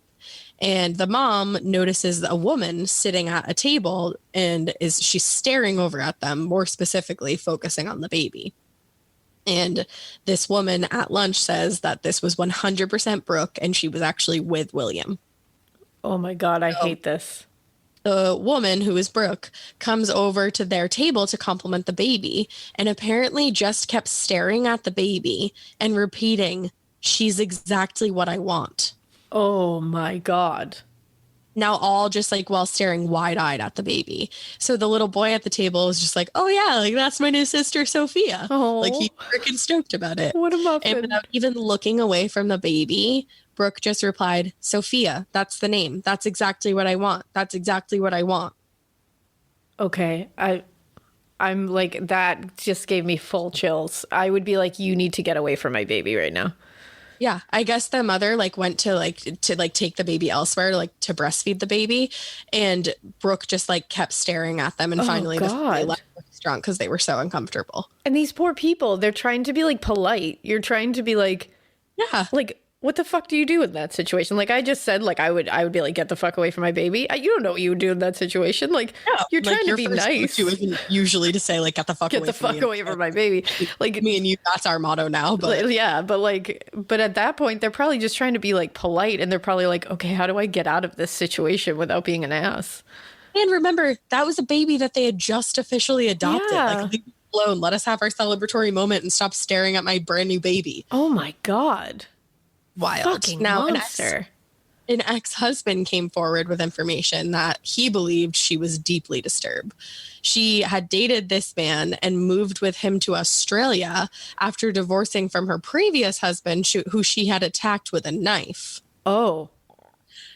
And the mom notices a woman sitting at a table and she's staring over at them, more specifically focusing on the baby. And this woman at lunch says that this was 100% Brooke and she was actually with William. Oh my God, I hate this. The woman, who is Brooke, comes over to their table to compliment the baby and apparently just kept staring at the baby and repeating, "She's exactly what I want." Oh my God. Now all just like while staring wide-eyed at the baby. So the little boy at the table was just like, "Oh yeah, like that's my new sister Sophia." Oh. Like he's freaking stoked about it. What a muffin. And without even looking away from the baby, Brooke just replied, "Sophia, that's the name. That's exactly what I want. That's exactly what I want." Okay, I'm like, that just gave me full chills. I would be like, you need to get away from my baby right now. Yeah, I guess the mother like went to take the baby elsewhere, like to breastfeed the baby, and Brooke just like kept staring at them, and finally the family left drunk because they were so uncomfortable. And these poor people, they're trying to be like polite. You're trying to be like, yeah, like, what the fuck do you do in that situation? Like I just said, like I would be like, get the fuck away from my baby. You don't know what you would do in that situation. Like you're trying to be nice. Isn't usually to say like, get the fuck away from my baby. Like me and you, that's our motto now. But yeah, but at that point, they're probably just trying to be like polite, and they're probably like, okay, how do I get out of this situation without being an ass? And remember, that was a baby that they had just officially adopted. Yeah. Like, leave me alone. Let us have our celebratory moment and stop staring at my brand new baby. Oh my God. Wild. Fucking now, monster. An ex-husband came forward with information that he believed she was deeply disturbed. She had dated this man and moved with him to Australia after divorcing from her previous husband, who she had attacked with a knife. Oh.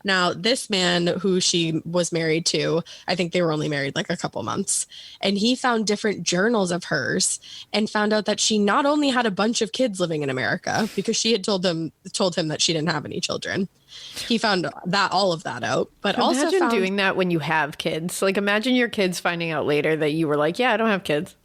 Now, this man who she was married to, I think they were only married like a couple months, and he found different journals of hers and found out that she not only had a bunch of kids living in America, because she had told him that she didn't have any children. He found all of that out, but also imagine doing that when you have kids. Like imagine your kids finding out later that you were like, yeah, I don't have kids.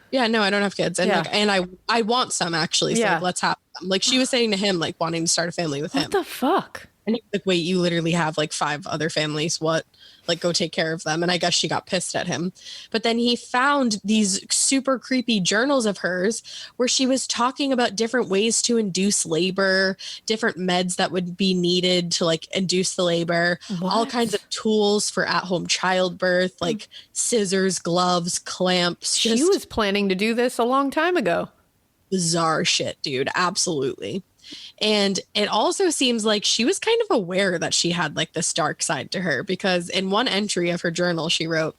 Yeah, no, I don't have kids. And I want some actually. So like, let's have them. Like she was saying to him, like wanting to start a family with him. What the fuck? And he's like, wait, you literally have like 5 other families. What? Like, go take care of them. And I guess she got pissed at him. But then he found these super creepy journals of hers where she was talking about different ways to induce labor, different meds that would be needed to like induce the labor, all kinds of tools for at-home childbirth, like scissors, gloves, clamps. She was planning to do this a long time ago. Bizarre shit, dude. Absolutely. And it also seems like she was kind of aware that she had like this dark side to her, because in one entry of her journal, she wrote,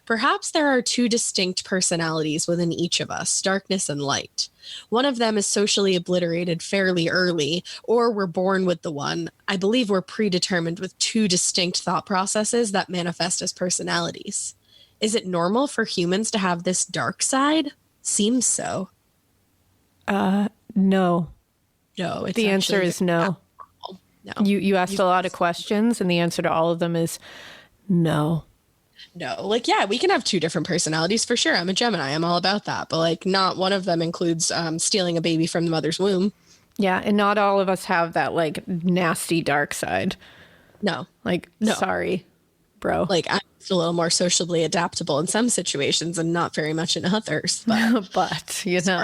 "Perhaps there are 2 distinct personalities within each of us, darkness and light. One of them is socially obliterated fairly early, or we're born with the one. I believe we're predetermined with 2 distinct thought processes that manifest as personalities. Is it normal for humans to have this dark side? Seems so." No. No, it's the answer is no. No. You asked a lot of questions, and the answer to all of them is no. No, like, yeah, we can have 2 different personalities for sure. I'm a Gemini. I'm all about that. But like, not one of them includes stealing a baby from the mother's womb. Yeah. And not all of us have that like nasty dark side. No. Like, no. Sorry, bro. Like, I'm a little more socially adaptable in some situations and not very much in others. But you know.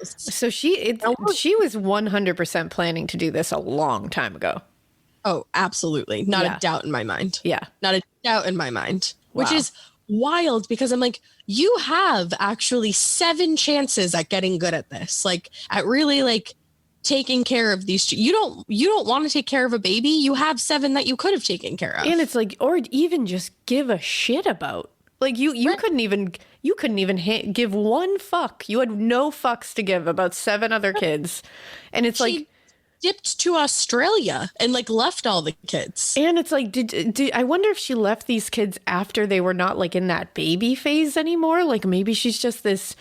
So she was 100% planning to do this a long time ago. Oh, absolutely. Not a doubt in my mind. Yeah. Not a doubt in my mind. Wow. Which is wild, because I'm like, you have actually 7 chances at getting good at this. Like at really like taking care of these. You don't want to take care of a baby. You have 7 that you could have taken care of. And it's like, or even just give a shit about. Like you couldn't even give one fuck. You had no fucks to give about 7 other kids. And it's she dipped to Australia and like left all the kids. And it's like, did I wonder if she left these kids after they were not like in that baby phase anymore? Like maybe she's just this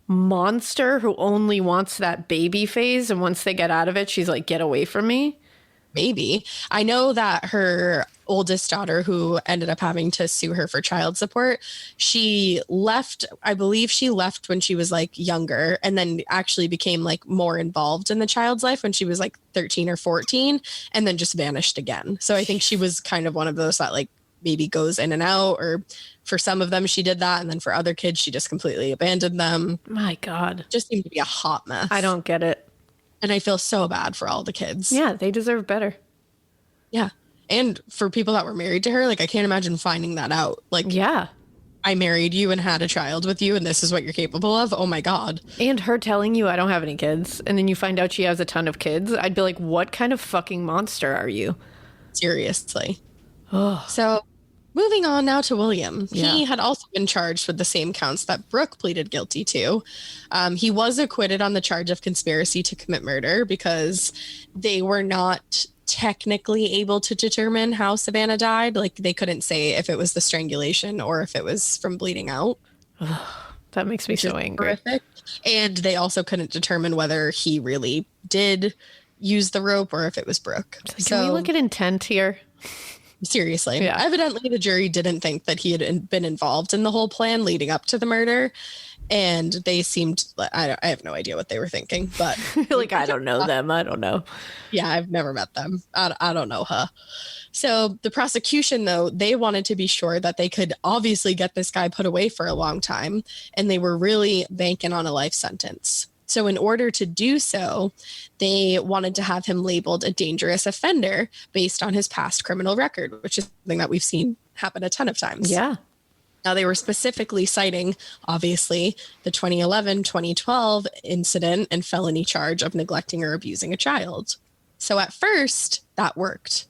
monster who only wants that baby phase. And once they get out of it, she's like, get away from me. Maybe. I know that her oldest daughter, who ended up having to sue her for child support, she left. I believe she left when she was like younger, and then actually became like more involved in the child's life when she was like 13 or 14, and then just vanished again. So I think she was kind of one of those that like maybe goes in and out, or for some of them she did that, and then for other kids she just completely abandoned them. My God. Just seemed to be a hot mess. I don't get it. And I feel so bad for all the kids. Yeah, they deserve better. Yeah. And for people that were married to her, like I can't imagine finding that out. Like, yeah, I married you and had a child with you and this is what you're capable of. Oh my God. And her telling you I don't have any kids, and then you find out she has a ton of kids. I'd be like, what kind of fucking monster are you? Seriously. Oh. So moving on now to William. Yeah. He had also been charged with the same counts that Brooke pleaded guilty to. He was acquitted on the charge of conspiracy to commit murder because they were not technically able to determine how Savanna died. Like they couldn't say if it was the strangulation or if it was from bleeding out. That makes me so angry. Horrific. And they also couldn't determine whether he really did use the rope or if it was Brooke. Like, can we look at intent here? Seriously. Yeah. Evidently, the jury didn't think that he had been involved in the whole plan leading up to the murder. And they seemed, I have no idea what they were thinking, but like, I don't know them. I don't know. Yeah, I've never met them. I don't know her. So the prosecution, though, they wanted to be sure that they could obviously get this guy put away for a long time. And they were really banking on a life sentence. So in order to do so, they wanted to have him labeled a dangerous offender based on his past criminal record, which is something that we've seen happen a ton of times. Yeah. Now, they were specifically citing, obviously, the 2011-2012 incident and felony charge of neglecting or abusing a child. So at first, that worked.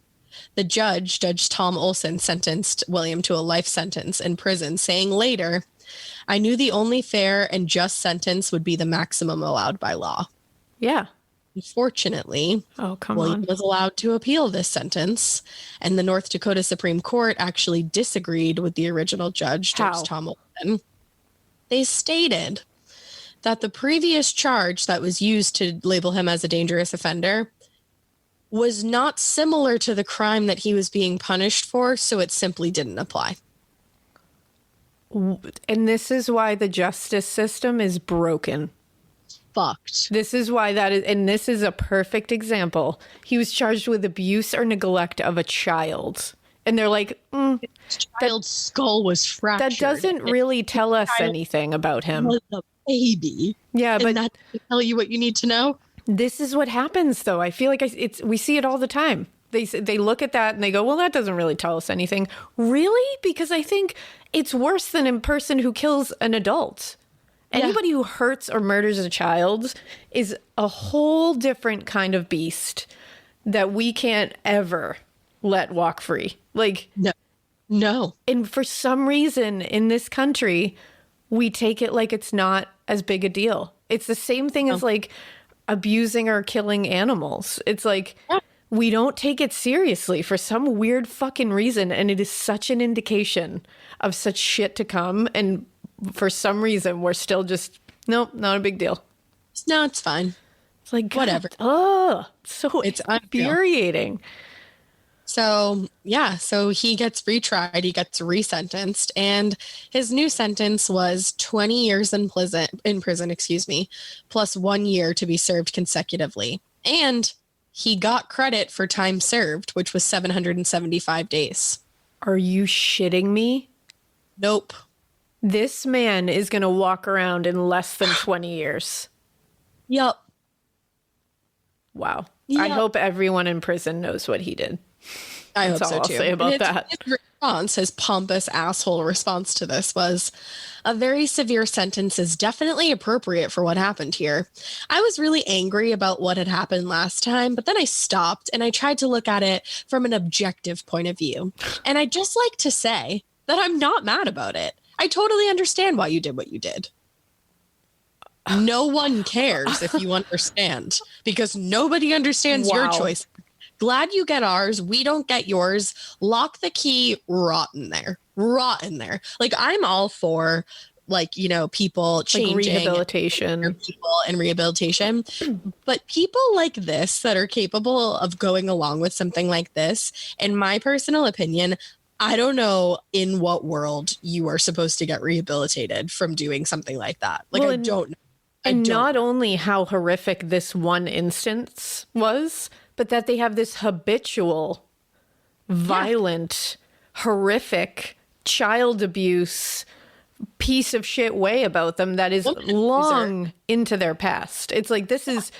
The judge, Judge Tom Olson, sentenced William to a life sentence in prison, saying later, "I knew the only fair and just sentence would be the maximum allowed by law." Yeah. Unfortunately, William was allowed to appeal this sentence, and the North Dakota Supreme Court actually disagreed with the original judge, Judge Tom Olson. They stated that the previous charge that was used to label him as a dangerous offender was not similar to the crime that he was being punished for, so it simply didn't apply. And this is why the justice system is broken. Fucked. This is why that is, and this is a perfect example. He was charged with abuse or neglect of a child. And they're like, child's skull was fractured. That doesn't really tell us anything about him. Was a baby. Yeah, but that doesn't tell you what you need to know. This is what happens, though. I feel like we see it all the time. They look at that and they go, well, that doesn't really tell us anything. Really? Because I think it's worse than a person who kills an adult. Yeah. Anybody who hurts or murders a child is a whole different kind of beast that we can't ever let walk free. Like, no. And for some reason in this country, we take it like it's not as big a deal. It's the same thing as like abusing or killing animals. It's like, we don't take it seriously for some weird fucking reason. And it is such an indication of such shit to come. And for some reason, we're still just, nope, not a big deal. No, it's fine. It's like, God, whatever. Oh, so it's infuriating. So, yeah, so he gets retried, he gets resentenced, and his new sentence was 20 years in prison, plus 1 year to be served consecutively. And he got credit for time served, which was 775 days. Are you shitting me? Nope. This man is going to walk around in less than 20 years. Yup. Wow. Yep. I hope everyone in prison knows what he did. I That's hope so all too. I'll say about that. His pompous asshole response to this was, "A very severe sentence is definitely appropriate for what happened here. I was really angry about what had happened last time, but then I stopped and I tried to look at it from an objective point of view. And I'd just like to say that I'm not mad about it. I totally understand why you did what you did. No one cares if you understand, because nobody understands your choice. Glad you get ours. We don't get yours. Lock the key. Rot in there. Like, I'm all for like, people changing, like rehabilitation, people and rehabilitation. But people like this that are capable of going along with something like this, in my personal opinion, I don't know in what world you are supposed to get rehabilitated from doing something like that. Like, well, I don't know. And not only how horrific this one instance was, but that they have this habitual, violent, horrific child abuse piece of shit way about them that is long into their past. It's like, this is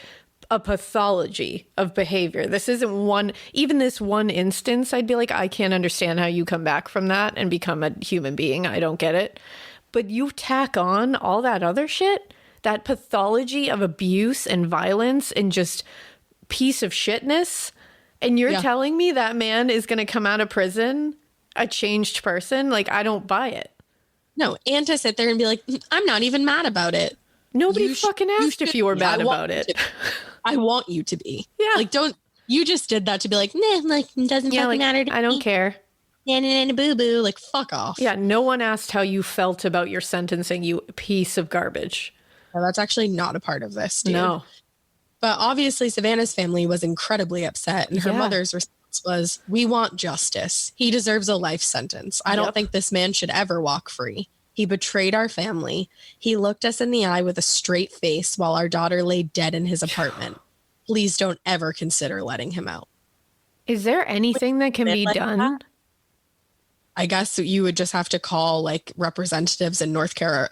a pathology of behavior. This isn't even this one instance, I'd be like, I can't understand how you come back from that and become a human being. I don't get it. But you tack on all that other shit, that pathology of abuse and violence and just piece of shitness, and you're telling me that man is going to come out of prison a changed person? Like, I don't buy it. No, and to sit there and be like, I'm not even mad about it. Nobody fucking asked if you were mad about it. I want you to be. Yeah. Like, you just did that to be like, nah, like, it doesn't fucking matter to me. I don't care. And boo-boo, like, fuck off. Yeah, no one asked how you felt about your sentencing, you piece of garbage. Well, that's actually not a part of this, dude. No. But obviously, Savanna's family was incredibly upset, and her mother's response was, we want justice. He deserves a life sentence. I don't think this man should ever walk free. He betrayed our family. He looked us in the eye with a straight face while our daughter lay dead in his apartment. Please don't ever consider letting him out. Is there anything that can be done? I guess you would just have to call like representatives in North Dakota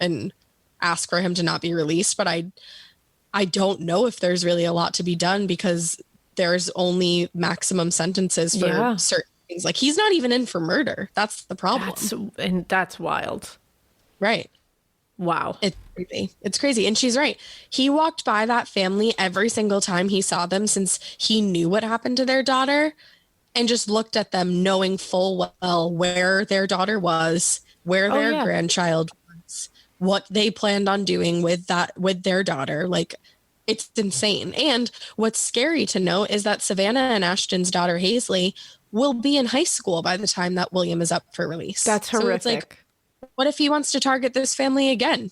and ask for him to not be released. But I don't know if there's really a lot to be done because there's only maximum sentences for certain things. Like, he's not even in for murder. That's the problem. That's wild. Right. Wow. It's crazy. It's crazy. And she's right. He walked by that family every single time he saw them since he knew what happened to their daughter, and just looked at them knowing full well where their daughter was, where their grandchild was, what they planned on doing with their daughter. Like, it's insane. And what's scary to note is that Savanna and Ashton's daughter, Hazley, will be in high school by the time that William is up for release. That's horrific. So it's like, what if he wants to target this family again?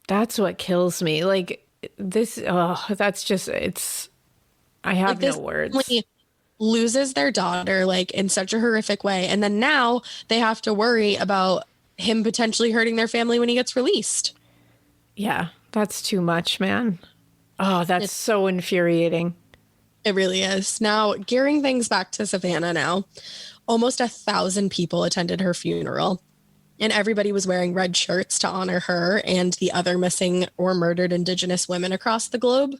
That's what kills me. Like, this, that's just, I have no words. Loses their daughter like in such a horrific way, and then now they have to worry about him potentially hurting their family when he gets released. Yeah, that's too much, man. Oh, that's so infuriating. It really is. Now, gearing things back to Savanna now, almost 1,000 people attended her funeral, and everybody was wearing red shirts to honor her and the other missing or murdered Indigenous women across the globe.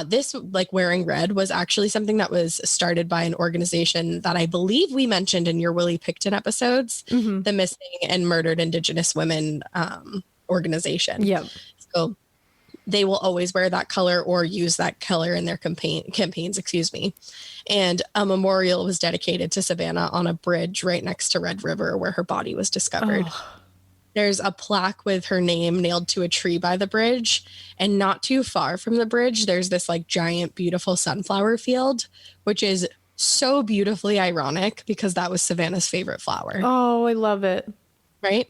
This, like, wearing red was actually something that was started by an organization that I believe we mentioned in your Willie Picton episodes, the Missing and Murdered Indigenous Women organization. Yeah. So they will always wear that color or use that color in their campaigns, And a memorial was dedicated to Savanna on a bridge right next to Red River where her body was discovered. Oh. There's a plaque with her name nailed to a tree by the bridge, and not too far from the bridge, there's this like giant, beautiful sunflower field, which is so beautifully ironic because that was Savanna's favorite flower. Oh, I love it. Right?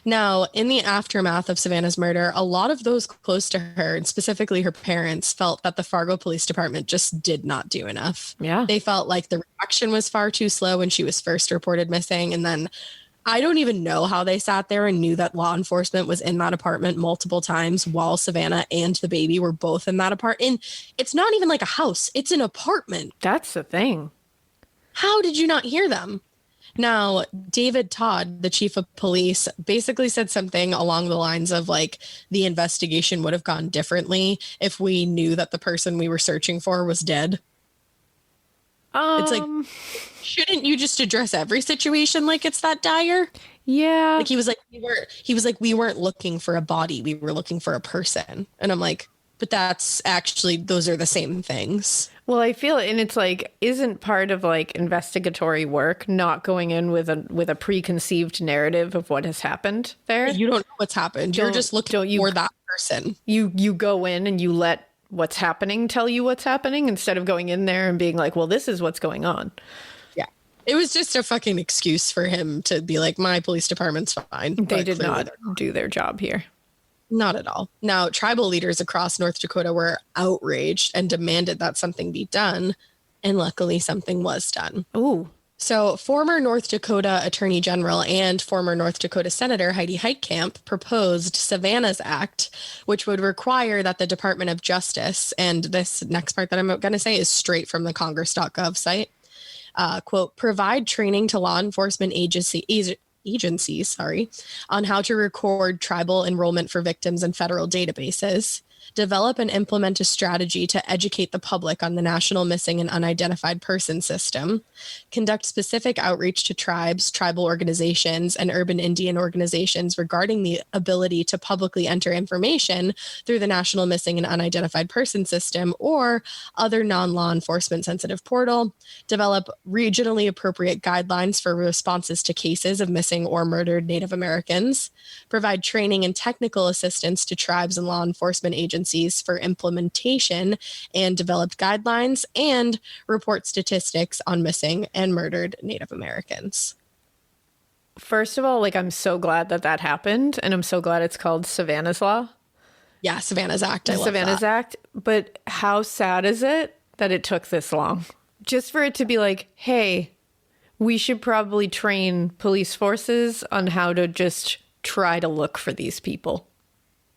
Now, in the aftermath of Savanna's murder, a lot of those close to her, and specifically her parents, felt that the Fargo Police Department just did not do enough. Yeah. They felt like the reaction was far too slow when she was first reported missing, and then I don't even know how they sat there and knew that law enforcement was in that apartment multiple times while Savanna and the baby were both in that apartment. And it's not even like a house. It's an apartment. That's the thing. How did you not hear them? Now, David Todd, the chief of police, basically said something along the lines of like, the investigation would have gone differently if we knew that the person we were searching for was dead. It's like, shouldn't you just address every situation like it's that dire? Yeah. Like he was like, we weren't looking for a body. We were looking for a person. And I'm like, but that's actually, those are the same things. Well, I feel it. And it's like, isn't part of like investigatory work not going in with a preconceived narrative of what has happened there? You don't know what's happened. You're just looking for that person. You go in and you let what's happening tell you what's happening instead of going in there and being like, well, this is what's going on. Yeah. It was just a fucking excuse for him to be like, my police department's fine. They did not do their job here. Not at all. Now, tribal leaders across North Dakota were outraged and demanded that something be done. And luckily, something was done. Ooh. So former North Dakota Attorney General and former North Dakota Senator Heidi Heitkamp proposed Savanna's Act, which would require that the Department of Justice, and this next part that I'm going to say is straight from the congress.gov site, quote, provide training to law enforcement agencies on how to record tribal enrollment for victims in federal databases, develop and implement a strategy to educate the public on the National Missing and Unidentified Person System, conduct specific outreach to tribes, tribal organizations, and urban Indian organizations regarding the ability to publicly enter information through the National Missing and Unidentified Person System or other non-law enforcement sensitive portal, develop regionally appropriate guidelines for responses to cases of missing or murdered Native Americans, provide training and technical assistance to tribes and law enforcement agencies for implementation and developed guidelines, and report statistics on missing and murdered Native Americans. First of all, like, I'm so glad that happened, and I'm so glad it's called Savanna's Law. Yeah, Savanna's Act. I love Savanna's that. Act. But how sad is it that it took this long? Just for it to be like, hey, we should probably train police forces on how to just try to look for these people.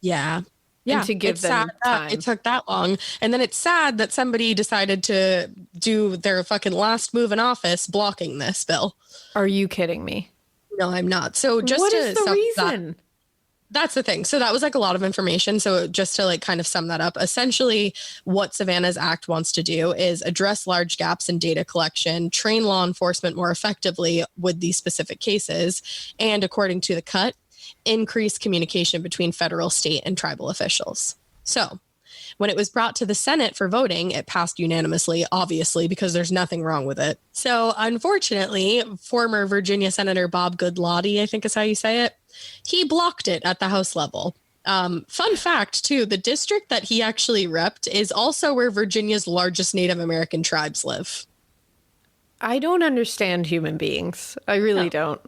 Yeah. Yeah, and to give them time. It took that long. And then it's sad that somebody decided to do their fucking last move in office blocking this bill. Are you kidding me? No, I'm not. So just what to is the reason? That's the thing. So that was like a lot of information. So just to like kind of sum that up, essentially what Savanna's Act wants to do is address large gaps in data collection, train law enforcement more effectively with these specific cases, and according to the cut, increase communication between federal, state, and tribal officials. So when it was brought to the Senate for voting, it passed unanimously, obviously, because there's nothing wrong with it. So unfortunately, former Virginia Senator Bob Goodlatte, I think is how you say it, he blocked it at the House level. Fun fact, too, the district that he actually repped is also where Virginia's largest Native American tribes live. I don't understand human beings. I really don't.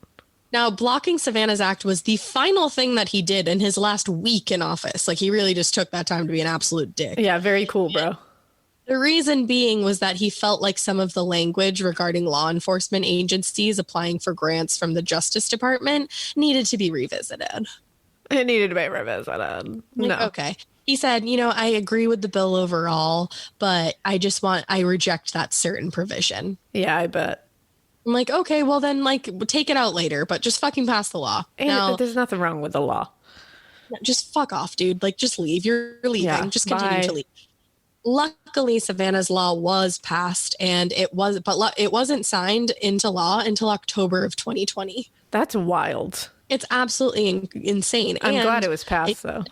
Now, blocking Savanna's Act was the final thing that he did in his last week in office. Like, he really just took that time to be an absolute dick. Yeah, very cool, bro. The reason being was that he felt like some of the language regarding law enforcement agencies applying for grants from the Justice Department needed to be revisited. It needed to be revisited. No. Okay. He said, you know, I agree with the bill overall, but I reject that certain provision. Yeah, I bet. I'm like, okay, well then, like, take it out later, but just fucking pass the law. And now, there's nothing wrong with the law. Just fuck off, dude. Like, just leave. You're leaving. Yeah, just continue to leave. Luckily, Savanna's Law was passed, and it wasn't signed into law until October of 2020. That's wild. It's absolutely insane. I'm glad it was passed, though.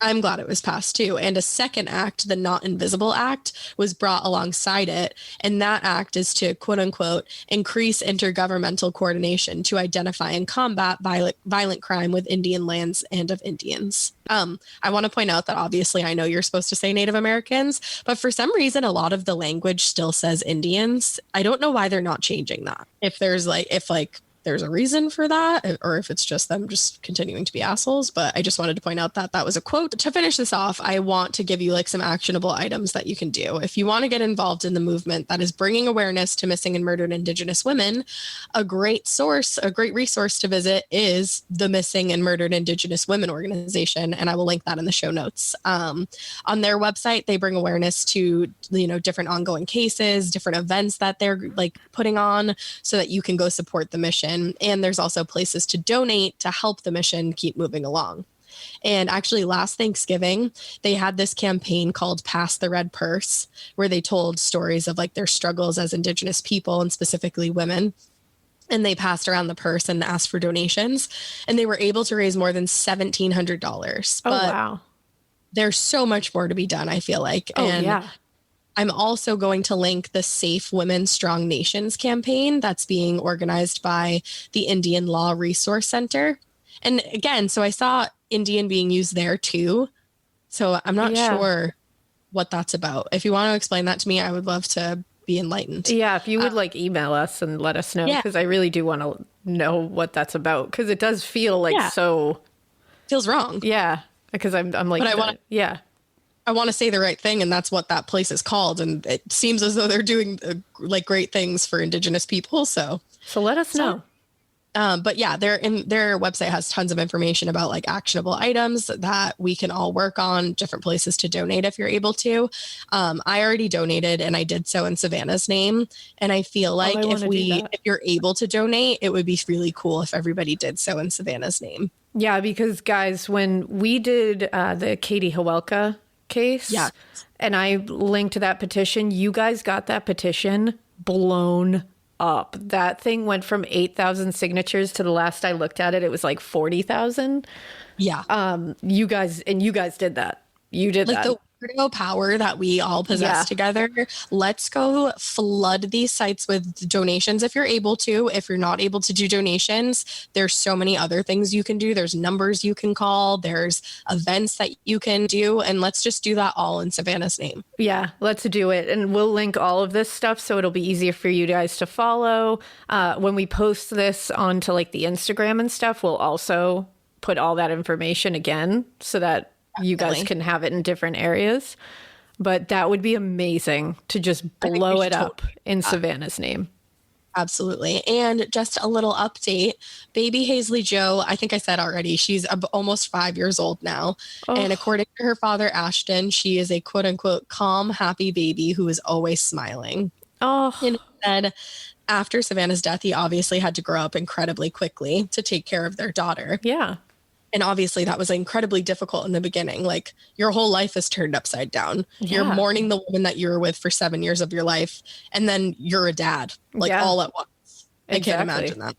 I'm glad it was passed too. And a second act, the Not Invisible Act, was brought alongside it. And that act is to, quote unquote, increase intergovernmental coordination to identify and combat violent crime with Indian lands and of Indians. I want to point out that obviously I know you're supposed to say Native Americans, but for some reason, a lot of the language still says Indians. I don't know why they're not changing that. If there's there's a reason for that, or if it's just them just continuing to be assholes. But I just wanted to point out that that was a quote. To finish this off, I want to give you like some actionable items that you can do. If you want to get involved in the movement that is bringing awareness to missing and murdered Indigenous women, a great resource to visit is the Missing and Murdered Indigenous Women organization. And I will link that in the show notes. On their website, they bring awareness to, different ongoing cases, different events that they're like putting on so that you can go support the mission. And there's also places to donate to help the mission keep moving along. And actually last Thanksgiving, they had this campaign called Pass the Red Purse, where they told stories of like their struggles as Indigenous people and specifically women. And they passed around the purse and asked for donations. And they were able to raise more than $1,700. Oh, wow. There's so much more to be done, I feel like. Oh, yeah. I'm also going to link the Safe Women Strong Nations campaign that's being organized by the Indian Law Resource Center. And again, so I saw Indian being used there too. So I'm not sure what that's about. If you want to explain that to me, I would love to be enlightened. Yeah, if you would like email us and let us know, because I really do want to know what that's about, because it does feel like so feels wrong. Yeah, because I'm like, but I want to say the right thing, and that's what that place is called. And it seems as though they're doing like great things for Indigenous people. So let us know. But yeah, their website has tons of information about like actionable items that we can all work on, different places to donate if you're able to. I already donated, and I did so in Savanna's name. And I feel like if you're able to donate, it would be really cool if everybody did so in Savanna's name. Yeah, because guys, when we did the Katie Hawelka case, and I linked that petition, you guys got that petition blown up. That thing went from 8,000 signatures to the last I looked at it, it was like 40,000. Yeah. You guys did that. You did like that. The weirdo power that we all possess together. Let's go flood these sites with donations if you're able to. If you're not able to do donations, there's so many other things you can do. There's numbers you can call. There's events that you can do. And let's just do that all in Savanna's name. Yeah, let's do it. And we'll link all of this stuff so it'll be easier for you guys to follow. When we post this onto like the Instagram and stuff, we'll also put all that information again so that you guys can have it in different areas. But that would be amazing to just blow it up in Savanna's name. Absolutely. And just a little update, baby Hazley Joe, I think I said already, she's almost 5 years old now. Oh. And according to her father, Ashton, she is a quote unquote calm, happy baby who is always smiling. Oh. And he said after Savanna's death, he obviously had to grow up incredibly quickly to take care of their daughter. Yeah. And obviously that was incredibly difficult in the beginning. Like your whole life is turned upside down. Yeah. You're mourning the woman that you were with for 7 years of your life. And then you're a dad, like all at once. I can't imagine that.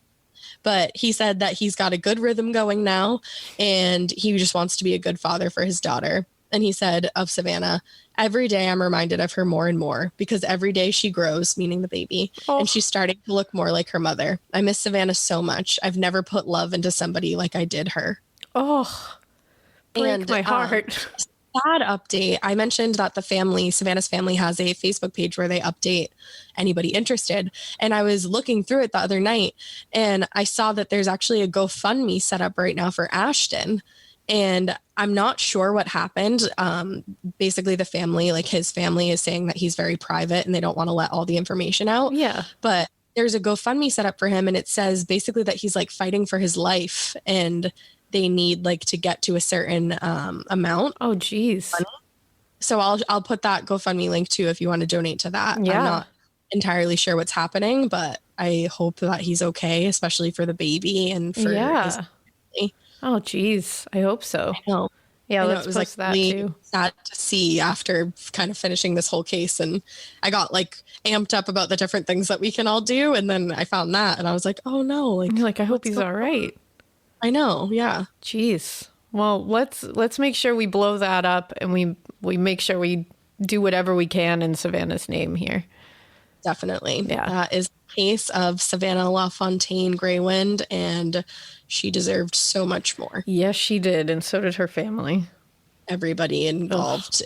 But he said that he's got a good rhythm going now. And he just wants to be a good father for his daughter. And he said of Savanna, every day I'm reminded of her more and more because every day she grows, meaning the baby, and she's starting to look more like her mother. I miss Savanna so much. I've never put love into somebody like I did her. Oh, break my heart. Sad update. I mentioned that the family, Savanna's family, has a Facebook page where they update anybody interested. And I was looking through it the other night and I saw that there's actually a GoFundMe set up right now for Ashton. And I'm not sure what happened. Basically, the family, like his family, is saying that he's very private and they don't want to let all the information out. Yeah. But there's a GoFundMe set up for him. And it says basically that he's like fighting for his life and they need like to get to a certain amount. Oh, geez. So I'll put that GoFundMe link too if you want to donate to that. Yeah. I'm not entirely sure what's happening, but I hope that he's okay, especially for the baby and for his family. Oh, geez. I hope so. I know. Yeah, I know, let's it was post like that really too. Sad to see after kind of finishing this whole case, and I got like amped up about the different things that we can all do, and then I found that, and I was like, oh no, like I hope he's all right. I know, yeah. Jeez. Well, let's make sure we blow that up, and we make sure we do whatever we can in Savanna's name here. Definitely. Yeah. That is the case of Savanna LaFontaine Greywind, and she deserved so much more. Yes, she did, and so did her family. Everybody involved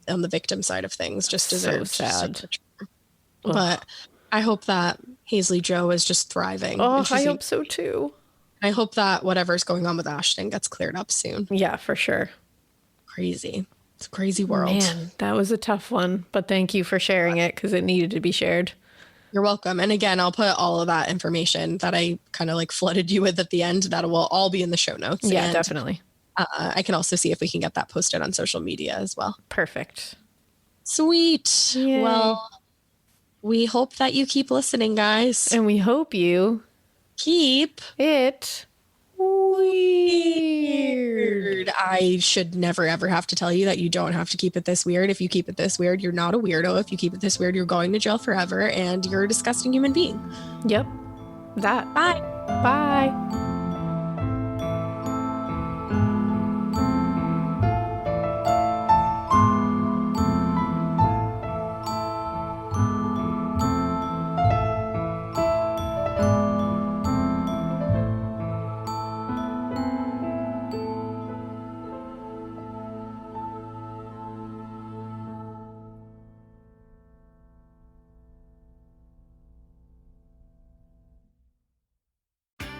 on the victim side of things just deserved so sad. So much more. But I hope that Hazley Joe is just thriving. Oh, I hope so too. I hope that whatever's going on with Ashton gets cleared up soon. Yeah, for sure. Crazy. It's a crazy world. Man, that was a tough one, but thank you for sharing it because it needed to be shared. You're welcome. And again, I'll put all of that information that I kind of like flooded you with at the end. That will all be in the show notes. Yeah, and, definitely. I can also see if we can get that posted on social media as well. Perfect. Sweet. Yay. Well, we hope that you keep listening, guys. And we hope you keep it weird. I should never, ever have to tell you that you don't have to keep it this weird. If you keep it this weird, you're not a weirdo. If you keep it this weird, you're going to jail forever and you're a disgusting human being. Yep. That. Bye. Bye.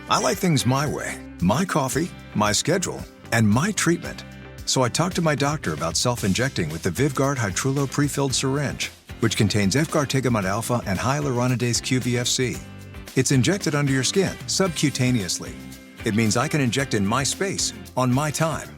I like things my way. My coffee, my schedule, and my treatment. So I talked to my doctor about self-injecting with the Vyvgart Hytrulo pre-filled syringe, which contains efgartigimod alpha and hyaluronidase QVFC. It's injected under your skin, subcutaneously. It means I can inject in my space, on my time.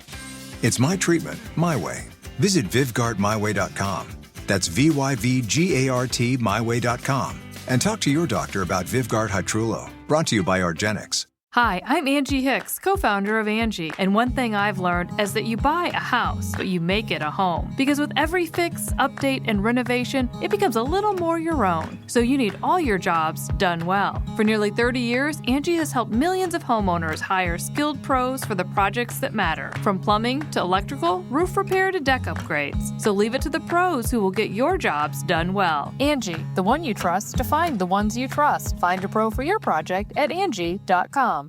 It's my treatment, my way. Visit VyvgartMyWay.com. That's VYVGART MyWay.com. And talk to your doctor about Vyvgart Hytrulo. Brought to you by argenx. Hi, I'm Angie Hicks, co-founder of Angie, and one thing I've learned is that you buy a house, but you make it a home. Because with every fix, update, and renovation, it becomes a little more your own. So you need all your jobs done well. For nearly 30 years, Angie has helped millions of homeowners hire skilled pros for the projects that matter. From plumbing to electrical, roof repair to deck upgrades. So leave it to the pros who will get your jobs done well. Angie, the one you trust to find the ones you trust. Find a pro for your project at Angie.com.